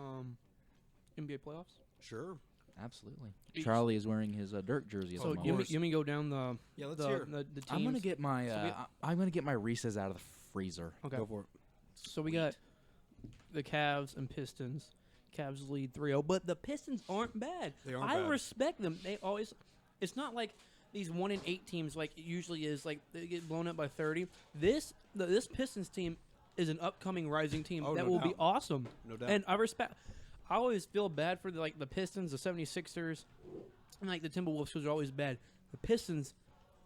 NBA playoffs?
Sure.
Absolutely.
Each-
Charlie is wearing his Dirk jersey. at
So
the
you
moment.
me go down the
Yeah, let's hear.
the teams.
I'm gonna get my
So we-
I'm gonna get my Reese's out of the freezer.
Okay.
Go for it.
So we got the Cavs and Pistons. Cavs lead 3-0, but the Pistons aren't bad.
They aren't
I
bad.
respect them. They always. It's not like these 1-8 teams, like it usually is, like they get blown up by 30. This Pistons team is an upcoming rising team
Oh,
that
no
will be
doubt.
awesome.
No doubt.
And I always feel bad for the Pistons, the 76ers, and like the Timberwolves because they're always bad. The Pistons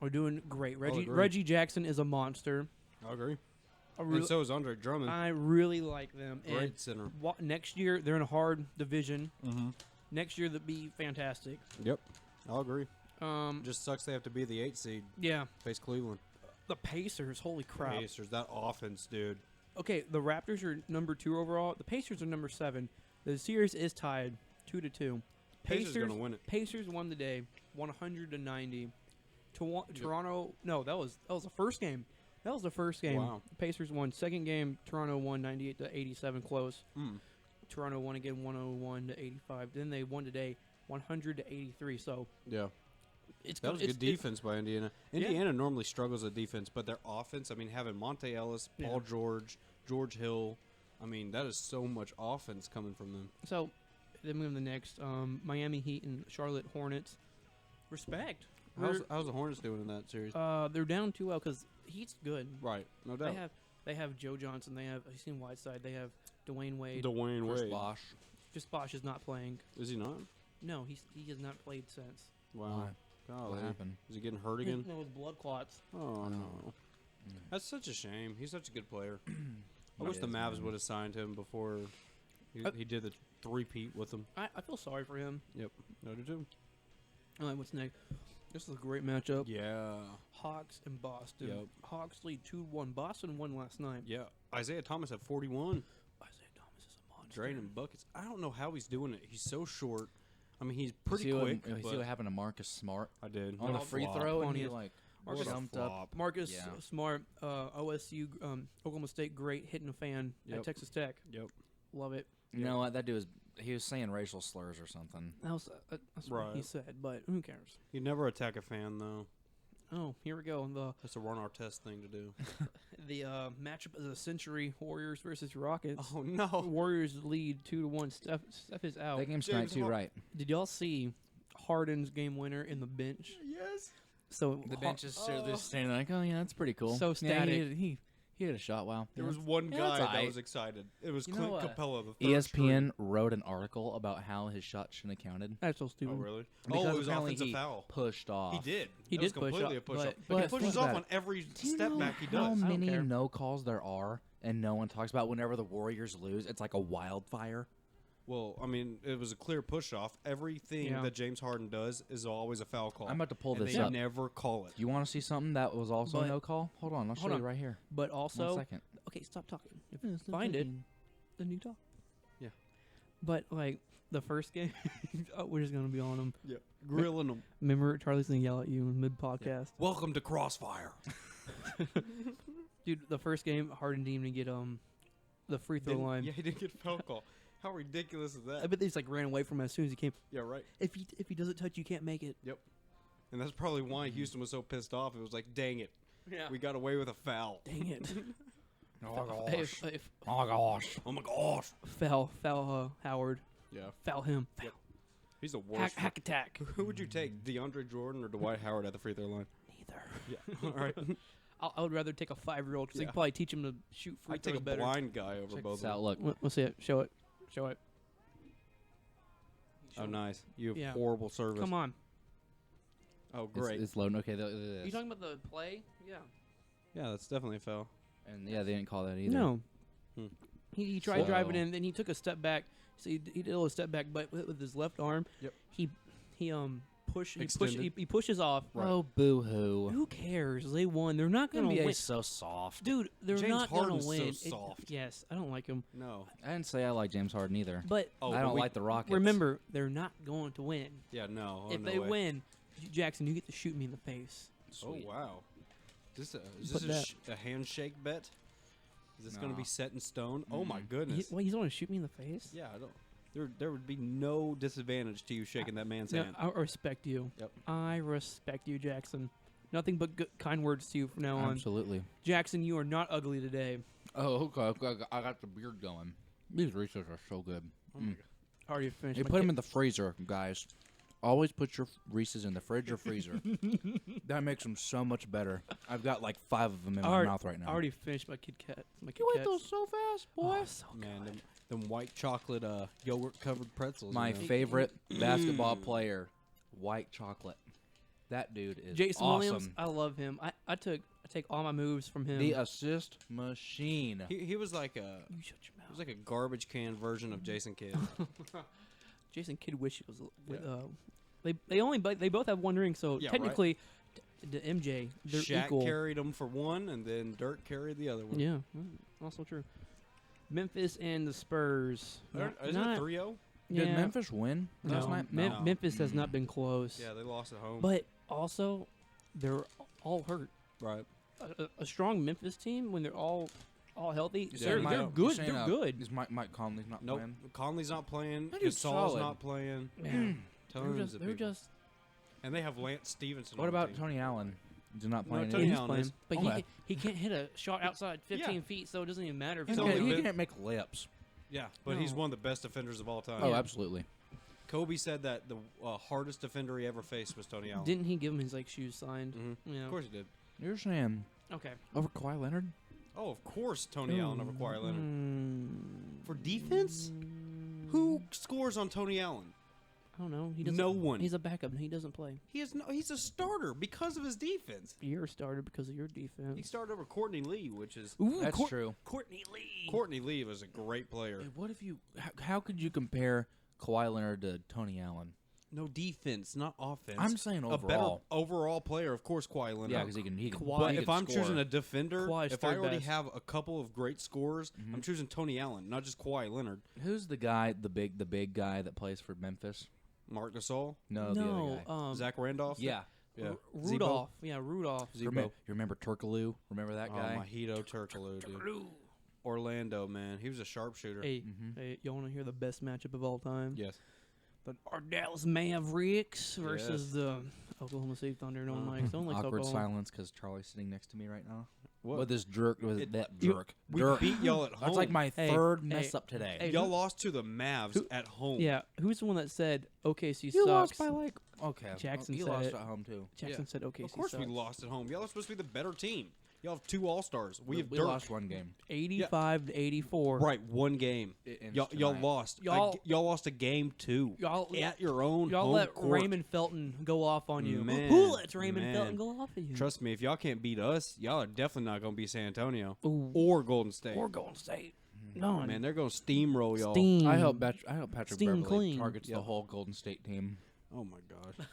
are doing great.
agree.
Reggie Jackson is a monster.
I agree.
I
And so is Andre Drummond.
I really like them.
Great
And
center.
next year they're in a hard division.
Mm-hmm.
Next year they'll be fantastic.
Yep. I'll agree.
Um,
Just sucks they have to be the 8 seed.
yeah,
Face Cleveland.
the Pacers. Holy crap.
Pacers. That offense, dude.
Okay, the Raptors are number 2 overall. The Pacers are number 7. The series is tied 2-2.
Pacers gonna win it.
Pacers won the day, 100-90. Toronto. No, that was the first game. That was the first game.
Wow.
Pacers won. Second game, Toronto won 98-87, close.
Mm.
Toronto won again 101-85. Then they won today 100-83. So
Yeah.
it's
That was good defense by Indiana.
Yeah.
Indiana normally struggles at defense, but their offense, I mean, having Monte Ellis, Paul George, George Hill, I mean, that is so much offense coming from them.
So then we have the next Miami Heat and Charlotte Hornets. Respect.
How's the Hornets doing in that series?
They're down 2-0 because Heat's good.
Right, no doubt.
They have Joe Johnson. They have seen Whiteside. They have Dwayne Wade.
Dwayne
Chris
Wade.
Bosh.
Just Bosh is not playing.
Is he not?
No, he has not played since.
Wow.
What
Golly.
happened?
Is he getting hurt again?
No, with blood clots.
Oh, no. That's such a shame. He's such a good player. I wish the Mavs would have signed him before he did the three-peat with them.
I feel sorry for him.
Yep. No, do too.
All right, what's next? This is a great matchup.
Yeah.
Hawks and Boston.
Yep.
Hawks lead 2-1. Boston won last night.
Yeah. Isaiah Thomas at 41.
Isaiah Thomas is a monster.
Draining buckets. I don't know how he's doing it. He's so short. I mean, he's pretty
See
quick.
you see
but
what happened to Marcus Smart
I did.
on the
What a
free
flop.
throw, and he
Funniest.
like
What a
jumped up.
flop.
Marcus
Yeah.
Smart, OSU, Oklahoma State, great hitting a fan
Yep.
at Texas Tech.
Yep.
Love it.
You know what? That dude he was saying racial slurs or something.
That's what he
Right.
said, but who cares?
You never attack a fan, though.
Oh, here we go.
That's a run our test thing to do.
The matchup is a century Warriors versus Rockets.
Oh, no.
Warriors lead 2-1. Steph is out.
That game's tonight
James
too,
Har-
right?
Did y'all see Harden's game winner in the bench?
Yes.
So
The bench is just standing like, oh yeah, that's pretty cool.
So
Yeah,
static.
he had a shot. Wow.
There
Yeah.
was one
Yeah,
guy
that's
that
aight.
was excited. It was
You know
Clint
what?
Capella, the third
ESPN wrote an article about how his shot shouldn't have counted.
That's so
string.
stupid.
Oh, really?
Because
Oh, it was
apparently
offensive
he
foul.
pushed off.
He did.
He
That was
did push
completely
off,
a push off.
but
But he
think
pushes
about
off
it.
on every
Do you
step
know
back he
how
does.
many
care.
no calls there are, and no one talks about whenever the Warriors lose? It's like a wildfire.
Well, I mean, it was a clear push off. Everything
Yeah.
that James Harden does is always a foul call.
I'm about to pull
and
this
they
up.
never call it.
You want to see something that was also
But-
a no call? Hold on, I'll show
hold
you
on.
right here.
But also,
1 second.
okay, stop talking. If you find it, then you talk.
Yeah.
But like the first game, we're just gonna be on them.
Yeah. Grilling them.
Remember, Charlie's gonna yell at you in mid podcast.
Welcome to Crossfire.
Dude, the first game, Harden didn't even get the free throw line.
Yeah, he didn't get a foul call. How ridiculous is
I
that?
bet they just like ran away from him as soon as he came.
Yeah, right.
If he doesn't touch, you can't make it.
Yep. And that's probably why Houston was so pissed off. It was like, dang it.
Yeah.
We got away with a foul.
Dang it.
Oh
If
Oh gosh.
Oh my gosh.
foul Howard.
Yeah.
Foul him.
Yep. He's the worst.
Hack attack.
Who would you take, DeAndre Jordan or Dwight Howard at the free throw line?
Neither.
Yeah. All right.
I would rather take a 5-year-old because they
Yeah.
could probably teach him to shoot free
I'd take
throws
a
better.
blind guy over
Check
both
this
of
out.
them.
Look.
Let's see it. Show it. Show it.
Oh, nice. You have
Yeah.
horrible service.
Come on.
Oh, great.
It's loading. Okay,
Are you talking about the play? Yeah.
Yeah, that's definitely a foul.
and yeah, they didn't call that either.
No.
Hmm.
He tried driving
So-
in, then he took a step back. So he did a little step back, but with his left arm,
Yep.
he
Extended.
pushes off.
Right.
Oh, boo hoo.
Who cares? They won. They're not gonna
NBA
win.
is so soft.
Dude, they're
James
not
Harden's
gonna
so
win.
soft.
Yes, I don't like him.
No.
I didn't say I like James Harden either.
But
Oh,
I
but
don't
we-
like the Rockets.
remember, they're not going to win.
Yeah, no. Oh,
if
no
they
way.
win, Jackson, you get to shoot me in the face.
Sweet.
Oh, wow. Is
Put
this
that-
a handshake bet? Is this going to
No.
be set in stone? Oh, my
Mm-mm.
goodness.
He's going to shoot me in the face?
Yeah, I don't. There would be no disadvantage to you shaking that man's
No,
hand.
I respect you.
Yep.
I respect you, Jackson. Nothing but good, kind words to you from now on.
Absolutely.
Jackson, you are not ugly today.
Oh, okay. I got the beard going. These Reese's are so good.
Oh my God.
Already finished.
They
my
put them
cake.
in the freezer, guys. always put your Reese's in the fridge or freezer. That makes them so much better. I've got like 5 of them in my mouth right now.
I already finished my Kit Kat.
You ate those so fast, boy.
Oh, so
Man, them white chocolate yogurt covered pretzels.
My
man.
favorite basketball player, white chocolate. That dude is
Jason
awesome.
Williams, I love him. I take all my moves from him.
The assist machine.
He was like a
You shut your
he
mouth.
was like a garbage can version of Jason Kidd.
Jason Kidd wish he was with. They both have one ring, so
Yeah, right.
technically, the MJ they're
Shaq
equal.
carried him for one, and then Dirk carried the other one.
Yeah, also true. Memphis and the Spurs.
Isn't it 3-0?
Did
Yeah.
Memphis win last
No,
night?
No.
Memphis has not been close.
Yeah, they lost at home.
But also, they're all hurt.
right.
A strong Memphis team when they're all healthy.
You
They're,
saying
they're
Mike-
good.
you saying,
They're good.
Is Mike Conley's not
Nope.
playing?
Conley's not playing.
That dude's
Gasol's
solid.
not playing.
Man,
Tons of
they're
people.
just.
And they have Lance Stevenson.
What
on the
about
team.
Tony Allen? He's not
No,
playing.
Tony
Yeah,
any-
he's
Allen
playing,
is-
but
Okay.
he can't hit a shot outside 15
Yeah.
feet, so it doesn't even matter if
He's
he's
only
Okay, he
been-
can't make layups.
Yeah, but he's
No.
one of the best defenders of all time.
Oh,
Yeah.
absolutely.
Kobe said that the hardest defender he ever faced was Tony Allen.
Didn't he give him his shoes signed?
Mhm.
Yeah.
Of course he did.
You're saying
Okay.
over Kawhi Leonard?
Oh, of course Tony Allen over Kawhi Leonard.
Mm,
For defense? Who scores on Tony Allen?
I don't know. He doesn't.
No one.
He's a backup. He doesn't play.
He's a starter because of his defense.
You're a starter because of your defense.
He started over Courtney Lee, which is
That's true.
Courtney Lee.
Courtney Lee was a great player.
Hey, what if you? How could you compare Kawhi Leonard to Tony Allen?
No defense, not offense.
I'm saying
a better
overall.
overall player, of course, Kawhi Leonard.
Yeah, because he can.
Kawhi-
But
he
if
can
I'm
score.
choosing a defender,
Kawhi's
if I
third
already
best.
have a couple of great scorers,
Mhm.
I'm choosing Tony Allen, not just Kawhi Leonard.
Who's the guy? The big guy that plays for Memphis?
Mark Gasol,
No, the other guy.
Zach Randolph.
Yeah.
yeah.
Rudolph. Yeah, Rudolph.
Zebo.
You remember Turkaloo? Remember that
Oh,
guy?
Mojito Turkaloo, dude. Orlando, man, he was a sharpshooter.
Hey,
Mhm.
hey, y'all want to hear the best matchup of all time?
Yes.
Our Dallas Mavericks versus the Oklahoma City Thunder. No one likes. No one likes
Awkward
Oklahoma.
silence because Charlie's sitting next to me right now.
What?
With this jerk, jerk.
We
Dirk.
beat y'all at home.
That's like my
Hey,
third
hey,
mess up today.
hey,
Y'all
who-
lost to the Mavs
who-
at home.
Yeah, who's the one that said OKC
You
sucks?
lost by like okay.
Jackson
you
said
lost
it.
at home too.
Jackson
Yeah.
said OKC
Of course
sucks.
we lost at home. Y'all are supposed to be the better team. Y'all have 2 All-Stars. We have
we
Dirk.
lost one game.
85 to 84.
Right, one game. Y'all lost. Y'all lost a game too.
Y'all
At your own
Y'all
home
let
court.
Raymond Felton go off on you.
Man,
Who lets Raymond
man.
Felton go off on you?
Trust me, if y'all can't beat us, y'all are definitely not going to beat San Antonio
Ooh.
or Golden State.
Or Golden State. No,
Man, they're going to steamroll y'all.
Steam.
I hope Patrick
Steam
Beverly
clean.
targets
Yep.
the whole Golden State team.
Oh my gosh.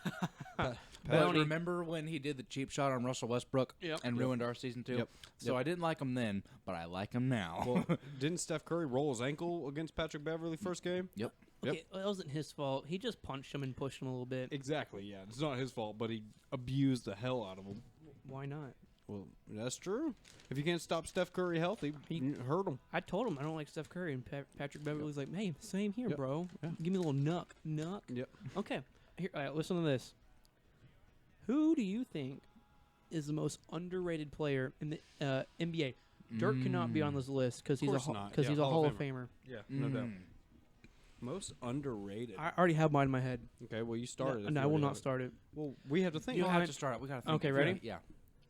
But
Bounty.
remember when he did the cheap shot on Russell Westbrook
Yep.
and
Yep.
ruined our season 2?
Yep.
So I didn't like him then, but I like him now.
Well, didn't Steph Curry roll his ankle against Patrick Beverly first game?
Yep.
Okay, well, that wasn't his fault. He just punched him and pushed him a little bit.
Exactly, yeah. It's not his fault, but he abused the hell out of him.
Why not?
Well, that's true. If you can't stop Steph Curry healthy,
He-
you hurt him.
I told him I don't like Steph Curry, and Patrick Beverly's like, "Hey, same here,
Yep.
bro.
Yeah.
Give me a little nuck."
Yep.
Okay, here. All right, listen to this. Who do you think is the most underrated player in the NBA? Dirk cannot be on this list because he's a
course not.
because
Yeah,
he's a
Hall
Hall
of
of Famer.
Yeah,
Mm.
Most underrated.
I already have mine in my head.
Okay, well, you started.
No,
if
no,
you
I will
already
not
have it.
start it.
Well, we have to think.
You
You
have
have
to start. We got to think.
Okay,
If
ready?
you're- Yeah.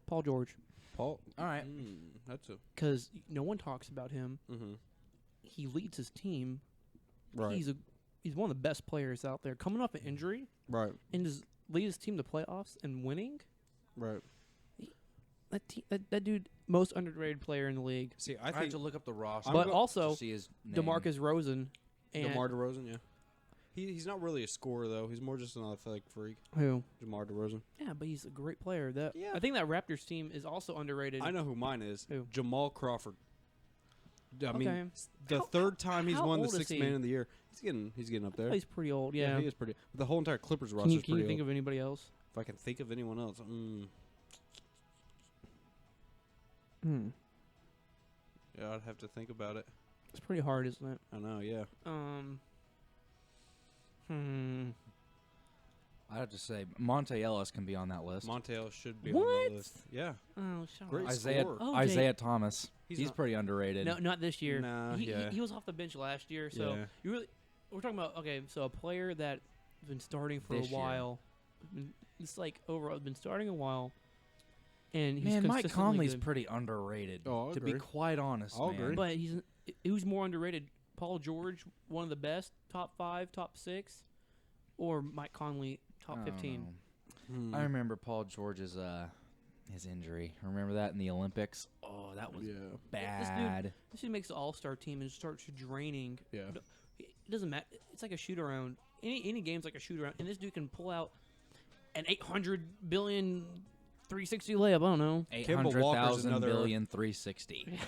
Paul George,
Paul.
All right.
That's a.
because no one talks about him.
Mm-hmm.
He leads his team.
Right.
He's one of the best players out there. Coming off an injury
right.
and just lead his team to playoffs and winning.
Right.
That dude, most underrated player in the league.
See,
I
I
had
think
to look up the roster.
But
go-
also,
to see his name.
DeMarcus Rosen and
DeMar DeRozan. Yeah. He's not really a scorer though. He's more just an athletic freak.
who?
DeMar DeRozan.
Yeah, but he's a great player. That
Yeah.
I think that Raptors team is also underrated.
I know who mine is.
Who?
Jamal Crawford. I mean,
Okay.
the third time he's
how
won the
old is
Sixth
he?
Man of the Year. He's getting up there.
He's pretty old. Yeah.
he is pretty. The whole entire Clippers roster
Can you
is pretty
think
old.
of anybody else?
If I can think of anyone else, yeah, I'd have to think about it.
It's pretty hard, isn't it?
I know, yeah.
I have to say, Monte Ellis can be on that list.
Montel should be on
What?
that list. Yeah.
Oh, shut
Great
up.
Isaiah
scorer.
Oh,
Isaiah Thomas.
He's
He's
not-
pretty underrated.
No, not this year.
Nah,
he
yeah.
was off the bench last year. So
Yeah.
you really, we're talking about so a player that been starting for
This
a
year.
while. It's like overall been starting a while, and he's
Man, Mike
consistently
Conley's
good.
pretty underrated.
Oh, I
to be
agree.
quite honest,
I'll
man.
agree.
But who's more underrated? Paul George, one of the best, top 5, top 6, or Mike Conley,
I
top
don't
15?
know. I remember Paul George's his injury. Remember that in the Olympics? Oh, that was bad.
This dude makes the All-Star team and starts draining.
Yeah.
It doesn't matter. It's like a shoot-around. Any game's like a shoot-around, and this dude can pull out an 800 billion 360 layup. I don't know.
800,000
another-
billion 360.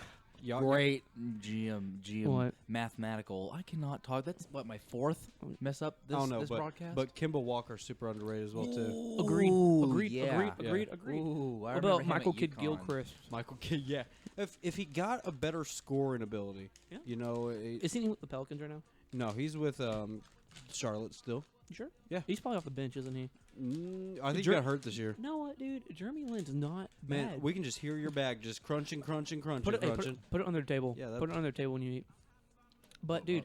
Y'all-
Great GM
What?
mathematical. I cannot talk. That's what my 4th mess up this,
I don't know,
this
but
broadcast.
but Kimball Walker's super underrated as well too.
Agreed.
Ooh,
Agreed.
yeah.
Agreed.
Yeah.
Agreed.
Ooh, I
What
remember
about
him
Michael
at
Kidd
UConn.
Gilchrist?
Michael Kidd, yeah. If he got a better scoring ability,
Yeah.
you know,
Is he with the Pelicans right now?
no, he's with Charlotte still.
You sure?
Yeah.
He's probably off the bench, isn't he?
I think he
Jer-
got hurt this year.
You know what, dude? Jeremy Lin's not
Man,
bad.
we can just hear your bag just crunching, crunching, crunching,
put it, hey,
crunching.
put it on their table.
Yeah,
Put it on their table when you eat. But, dude.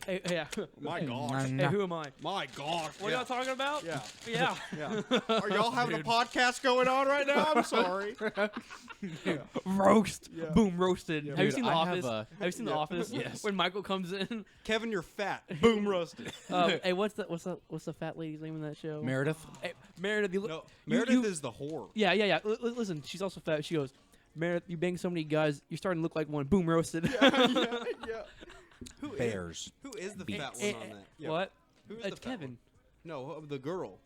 Hey, yeah.
My
gosh.
Hey, who am I?
My gosh.
What y'all talking about?
Yeah.
Yeah.
Yeah. Are y'all having a podcast going on right now? I'm sorry.
Roast.
Yeah.
Boom, roasted. Have you
Dude,
seen The
I
Office?
have a-
Have you seen The Office?
Yes.
When Michael comes in.
Kevin, you're fat. Boom roasted.
Hey, what's the fat lady's name in that show?
Meredith.
Hey, Meredith. You look.
No,
you-
Meredith
you-
is the whore.
Yeah. Listen, she's also fat. She goes, Meredith, you bang so many guys, you're starting to look like one. Boom, roasted.
yeah. Who
Bears.
Who is the
Beats.
fat one on that? Yeah.
What?
Who is
It's
the fat
Kevin.
one? No, the girl.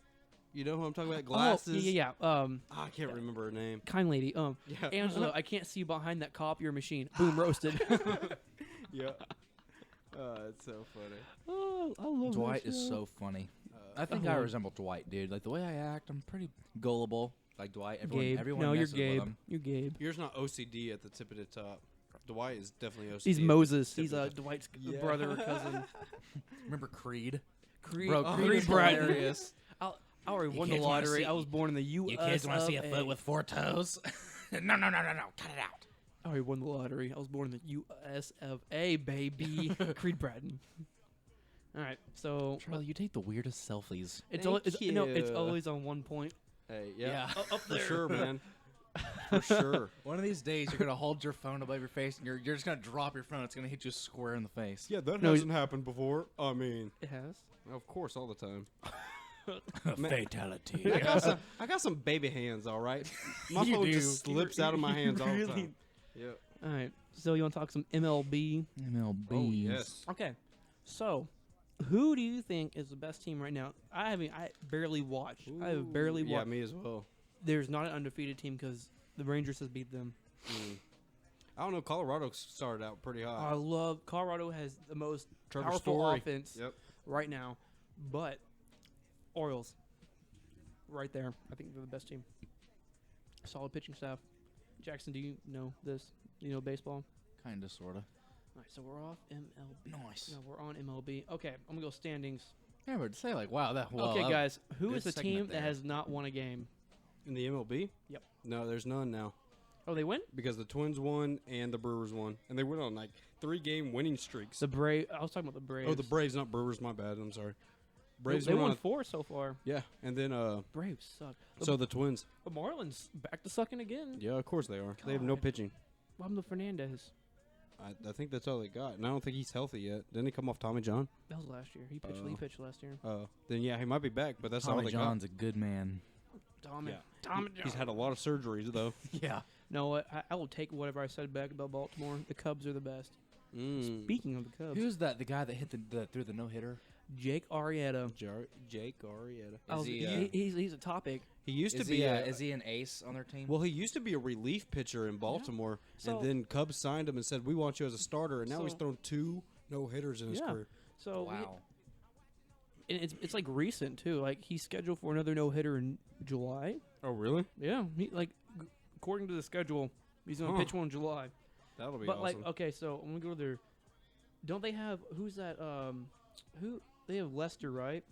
You know who I'm talking about?
Oh,
Glasses.
yeah.
I can't remember her name.
Kind lady.
Yeah.
Angela, I can't see you behind that copier machine. Boom, roasted.
Yeah. It's so funny.
Oh, I love
Dwight
that
is
show.
so funny. I think I
Uh-huh.
resemble Dwight, dude. Like the way I act, I'm pretty gullible. Like Dwight.
Gabe.
Everyone
No, you're
messes with
Gabe.
him.
You're Gabe.
Yours not OCD at the tip of the top. Dwight is definitely OCD.
He's Moses.
Tip
He's
of the-
Dwight's
Yeah.
brother or cousin.
Remember Creed?
Creed.
Bro,
oh,
Creed
Creed
is
Bratton.
hilarious.
I already
You
won the
kids wanna
lottery.
see-
I was born in the U.S.
You kids want to see a
of
foot with 4 toes? no. Cut it out.
I already won the lottery. I was born in the U.S. of A, baby. Creed Bratton. All right, so
Charlie, you take the weirdest selfies.
it's
Thank
it's
you.
always on one point.
Hey,
Yeah.
Up
For
there.
sure, man. For sure.
One of these days, you're gonna hold your phone above your face, and you're just gonna drop your phone. It's gonna hit you square in the face.
Yeah, that
No,
hasn't happened before. I mean,
It has.
of course, all the time.
Fatality.
I got some baby hands, all right. My
You
phone
do.
just slips out of my hands all the
Really?
time. Yeah.
All right, so you want to talk some MLB?
MLB.
Oh yes.
Okay, so who do you think is the best team right now? I barely watched. I have barely
Yeah,
watched.
me as well.
There's not an undefeated team because the Rangers has beat them.
I don't know. Colorado started out pretty
I
hot.
love Colorado has the most
Trevor
powerful
Story.
offense
Yep.
right now, but Orioles right there. I think they're the best team. Solid pitching staff. Jackson, do you know this? Do you know baseball?
Kinda, sorta.
All right, so we're off MLB.
Nice.
No, we're on MLB. Okay, I'm gonna go standings.
Yeah, but say like, wow, that. Well,
Okay, guys, who
good
is the
segment
team that
there.
has not won a game?
In the MLB?
Yep.
No, there's none now
Oh, they win?
because the Twins won and the Brewers won, and they went on like 3-game winning streaks.
The Brave. I was talking about the Braves.
Oh, the Braves, not Brewers. My bad. I'm sorry.
They,
Braves
they
went
won
on
4 so far.
yeah, and then
Braves suck.
so the Twins.
The Marlins back to sucking again.
Yeah, of course they are. They have no
God.
pitching.
What happened to Fernandez?
I think that's all they got, and I don't think he's healthy yet. Didn't he come off Tommy John?
That was last year. He pitched. He
Oh.
pitched last year.
Then yeah, he might be back, but that's all
Tommy
they
John's a good man.
Tommy.
Yeah.
Tommy.
got. He's had a lot of surgeries though.
Yeah.
No, what? I will take whatever I said back about Baltimore. The Cubs are the best.
Mm.
Speaking of the Cubs,
Who's that? The guy that hit the threw the no hitter?
Jake Arrieta.
Jake Arrieta.
Is he,
He's a topic.
He used to
Is
be.
he,
a,
is he an ace on their team?
well, he used to be a relief pitcher in Baltimore,
So-
and then Cubs signed him and said, "We want you as a starter." And now he's
So-
thrown 2 no hitters in his
Yeah.
career.
So
wow.
and it's like recent too. Like he's scheduled for another no hitter in July.
Oh, really?
Yeah, according to the schedule, he's gonna
Huh.
pitch one in July.
That'll be
But
awesome.
okay, so I'm gonna go to their. Don't they have who's that? Who they have Lester, right?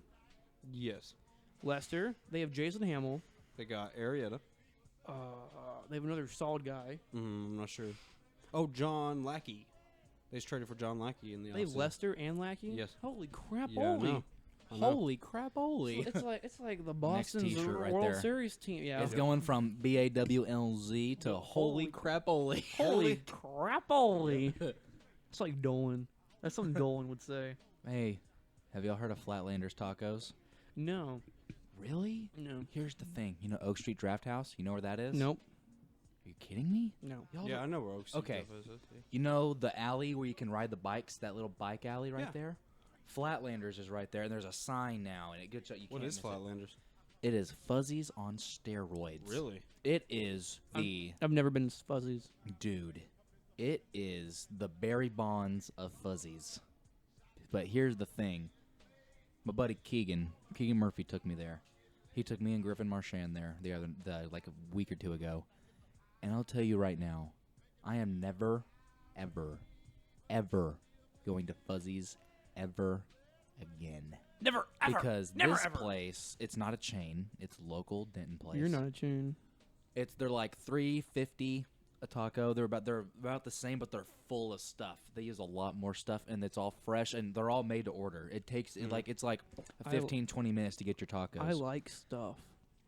Yes,
Lester. They have Jason Hamill.
they got Arrieta.
They have another solid guy.
I'm not sure. Oh, John Lackey. They just traded for John Lackey in the
They have
offseason.
Lester and Lackey.
Yes.
Holy crap!
Yeah, I
Holy.
know. I know.
Holy crap! Holy! It's like the Boston's
t-shirt right
World
there.
Series team. Yeah.
It's going from BAWLZ to holy crap, holy.
Holy crap! Holy! It's like Dolan. That's something Dolan would say.
Hey, have y'all heard of Flatlanders Tacos?
No.
Really?
No.
Here's the thing. You know Oak Street Draft House? You know where that is?
Nope.
Are you kidding me?
No.
Y'all
Yeah, I know where Oak Street
Okay.
is.
You know the alley where you can ride the bikes? That little bike alley right
Yeah.
there? Flatlanders is right there, and there's a sign now, and it gets you.
What
can't
is
miss it.
Flatlanders?
It is Fuzzies on steroids.
Really?
It is the
I've never been to Fuzzies.
dude. It is the Barry Bonds of Fuzzies. But here's the thing. My buddy Keegan Murphy took me there. He took me and Griffin Marchand there like a week or two ago. And I'll tell you right now, I am never, ever, ever going to Fuzzies ever again.
Never ever.
Because
Never
this
ever.
place, it's not a chain. It's local Denton place.
You're not a tune.
They're like $3.50 a taco. They're about the same, but they're full of stuff. They use a lot more stuff, and it's all fresh, and they're all made to order. It takes it's like 15-20 minutes to get your tacos.
I like stuff.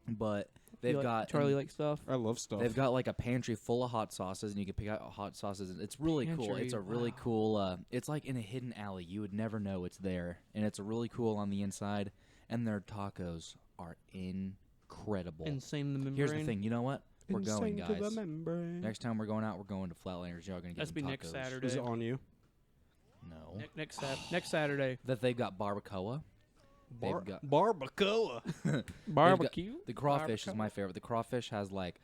But they've got
Charlie likes stuff.
I love stuff.
they've got like a pantry full of hot sauces, and you can pick out hot sauces. It's really cool.
Pantry,
It's a really
wow.
cool. It's like in a hidden alley. You would never know it's there, and it's really cool on the inside. And their tacos are incredible.
Insane the membrane.
Here's the thing. You know what? We're going,
Insane to the
guys.
membrane.
Next time we're going out, we're going to Flatlanders. Y'all gonna get
That's
some
be
tacos.
next Saturday.
Is it on you?
No.
Next Saturday.
That they've got barbacoa. They've got
Barbacoa.
Barbecue.
the crawfish is my favorite. The crawfish has like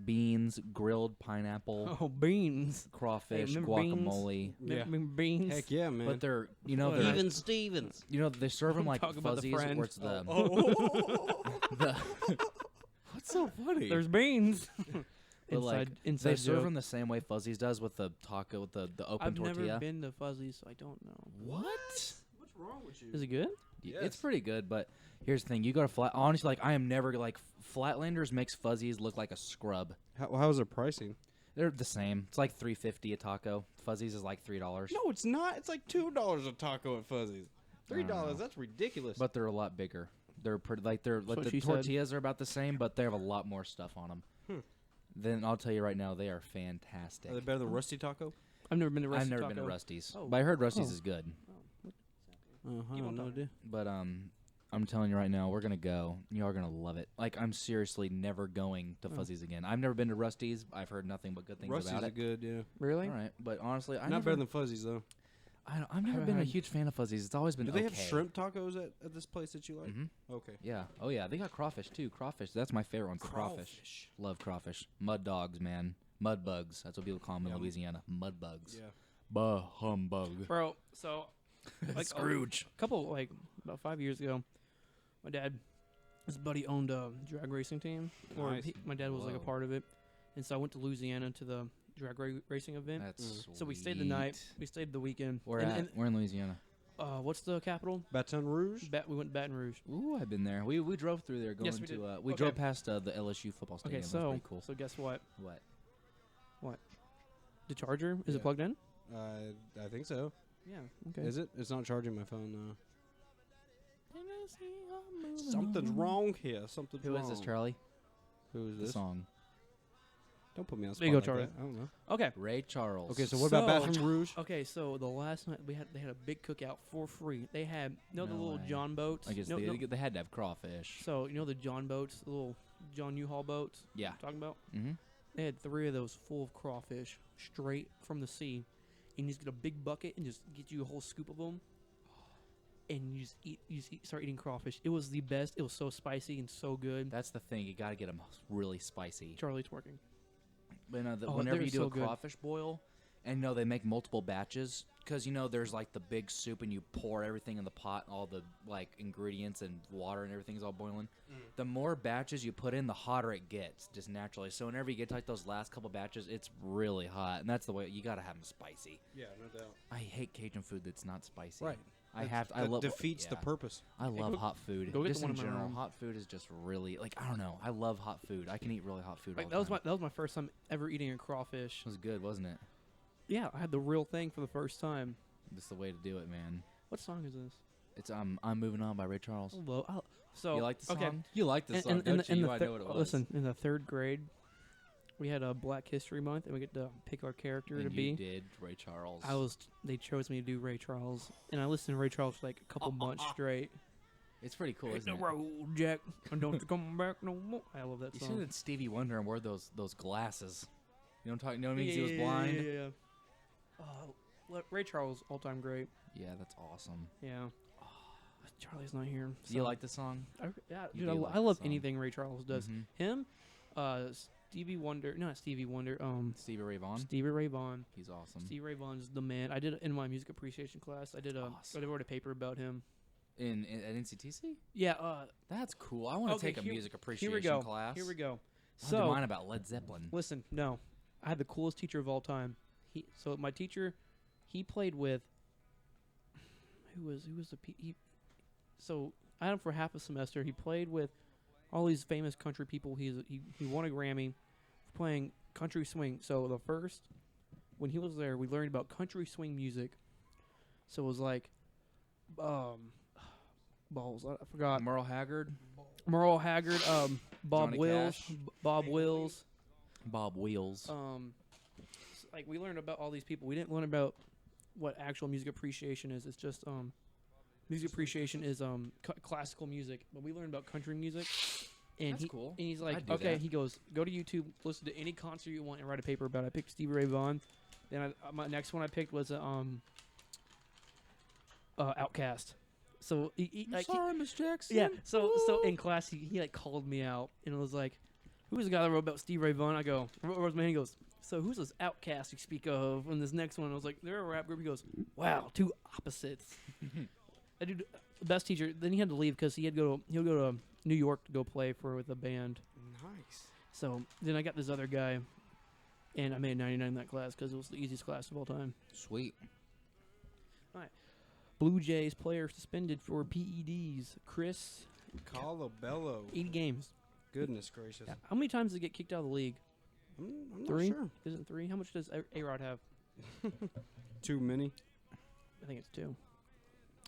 beans, grilled pineapple,
Oh, beans.
crawfish,
remember beans?
guacamole.
Yeah.
Remember beans.
Heck yeah, man.
But they're
Even Stevens.
they serve them
I'm
like
talking about the
fuzzies
friend.
where it's the,
Oh.
the What's so funny?
There's beans.
But, like,
inside
they serve
joke.
them the same way Fuzzies does with the taco with the open
I've
tortilla.
never been to Fuzzies, so I don't know.
What?
What's wrong with you?
Is it good?
It's
Yes.
pretty good, but here's the thing: you go to honestly, like I am never like Flatlanders makes Fuzzies look like a scrub.
How's their pricing?
They're the same. It's like $3.50 a taco. Fuzzies is like $3,
No, it's not. It's like $2 a taco at Fuzzies. $3. That's ridiculous.
but they're a lot bigger. They're pretty like the
what she said.
tortillas are about the same, but they have a lot more stuff on them. Then I'll tell you right now, they are fantastic.
Are they better than Rusty Taco?
I've never been to Rusty
I've never
Taco.
been to Rusty's,
Oh.
but I heard Rusty's
Oh.
is good.
Keep on talking.
But I'm telling you right now, we're gonna go. Y'all are gonna love it. Like I'm seriously never going to Fuzzies again. I've never been to Rusty's. I've heard nothing but good things
Rusty's
about
are
it.
good, yeah.
Really?
All right, but honestly,
Not better than Fuzzies, though.
I've never
Haven't
been a
had-
huge fan of Fuzzies. It's always been.
Do they have
okay.
shrimp tacos at this place that you like?
Mhm.
Okay.
Yeah. Oh yeah, they got crawfish too. Crawfish. That's my favorite one. Crawfish. Love crawfish. Mud dogs, man. Mud bugs. That's what people call them in
Yum.
Louisiana. Mud bugs.
Yeah.
Bah humbug.
Bro, so like
Scrooge.
a couple like about 5 years ago, my dad, his buddy owned a drag racing team, or
Nice.
my dad was like a
Whoa.
part of it, and so I went to Louisiana to the drag racing event.
That's
So we stayed the night.
sweet.
We stayed the weekend.
Where
and,
at?
and,
We're in Louisiana.
what's the capital?
Baton Rouge?
We went to Baton Rouge.
Ooh, I've been there. We drove through there going
Yes, we
to.
did.
We
Okay.
drove past the LSU football stadium.
Okay,
It was
so
pretty cool.
so guess what?
What?
The charger is it
Yeah.
plugged in?
I think so.
Yeah. Okay.
Is it? It's not charging my phone, though. Something's wrong here. Something's
Who
wrong.
is this, Charlie?
Who is
The
this?
song.
Don't put me on
There you go,
spot like
Charlie.
that. I don't know.
Okay.
Ray Charles.
Okay, so what about
So-
Baton Rouge?
Okay, so the last night they had a big cookout for free. They had the
No
little
way.
John boats.
I guess
no,
they had to have crawfish.
So the John boats, the little John U-Haul boats.
Yeah.
I'm talking about.
Mm-hmm.
They had 3 of those full of crawfish straight from the sea, and you just get a big bucket and just get you a whole scoop of them, and you just start eating crawfish. It was the best. It was so spicy and so good.
That's the thing. You got to get them really spicy.
Charlie's twerking.
But
Oh,
whenever
they're
you do
so
a
good.
crawfish boil, and they make multiple batches, because there's like the big soup, and you pour everything in the pot, all the like ingredients and water and everything's all boiling. The more batches you put in, the hotter it gets, just naturally. So whenever you get to like those last couple batches, it's really hot, and that's the way you got to have them spicy.
Yeah, no doubt.
I hate Cajun food that's not spicy.
Right.
I
That-
have. To, I
that
love
defeats the
yeah.
purpose.
I love
go-
hot food.
go get
Just
the one
in
in my
general,
room.
hot food is just really like I don't know. I love hot food. I can eat really hot food.
Like,
all
that
the
was
time.
my first time ever eating a crawfish.
It was good, wasn't it?
Yeah, I had the real thing for the first time.
That's the way to do it, man.
What song is this?
It's I'm Moving On by Ray Charles.
So
You like the song?
okay.
You like the song, don't you? I know what it was.
Listen, in the 3rd grade, we had a Black History Month, and we get to pick our character
And
to be.
you did Ray Charles.
They chose me to do Ray Charles, and I listened to Ray Charles for like a couple months straight.
It's pretty cool,
Hit
isn't
the
it?
road, Jack, and don't you come back no more. I love that
You
song.
should have had Stevie Wonder and wore those glasses. You know what I'm talking? You know what I mean? 'Cause he was blind.
Yeah. Ray Charles, all-time great.
Yeah, that's awesome.
Yeah. Charlie's not here.
Do you like the song?
Yeah,
You
dude,
do like
I love
the song.
anything Ray Charles does.
Mhm.
Him, Stevie Wonder, not Stevie Wonder,
Stevie Ray Vaughan.
Stevie Ray Vaughan.
He's awesome.
Stevie Ray Vaughan's the man. I did in my music appreciation class. I wrote a paper about him.
In at NCTC?
Yeah.
That's cool. I want to
Okay,
take a
here-
music
Here
appreciation
we go.
class.
Here we go.
I want to do
So
mine about Led Zeppelin.
listen, no, I had the coolest teacher of all time. So my teacher, he played with. Who was the so I had him for half a semester. He played with all these famous country people. He won a Grammy for playing country swing. So when he was there, we learned about country swing music. So it was like, BAWLZ. I forgot.
Merle Haggard.
Merle Haggard. Bob
Johnny
Wills.
Cash.
Bob Wills.
Bob Wheels.
Like we learned about all these people. We didn't learn about what actual music appreciation is. It's just music appreciation is classical music. But we learned about country music. And
That's cool.
And he's like,
I'd do
okay.
that.
He goes, go to YouTube, listen to any concert you want, and write a paper about it. I picked Stevie Ray Vaughan. Then my next one I picked was Outkast. So
Sorry, Miss Jackson.
yeah. So in class he like called me out and it was like, who's the guy that wrote about Stevie Ray Vaughan? I go, where's my hand? He goes, so who's this Outkast you speak of? And this next one, I was like, they're a rap group. He goes, wow, two opposites. That dude, the best teacher. Then he had to leave because he'll go to New York to go play with a band.
Nice.
So then I got this other guy, and I made 99 in that class because it was the easiest class of all time.
Sweet.
Blue Jays player suspended for PEDs. Chris,
Colabello.
80 games.
Goodness gracious.
Yeah. How many times did he get kicked out of the league?
I'm
3?
not sure.
Is it 3? How much does A-Rod have?
Too many.
I think it's 2.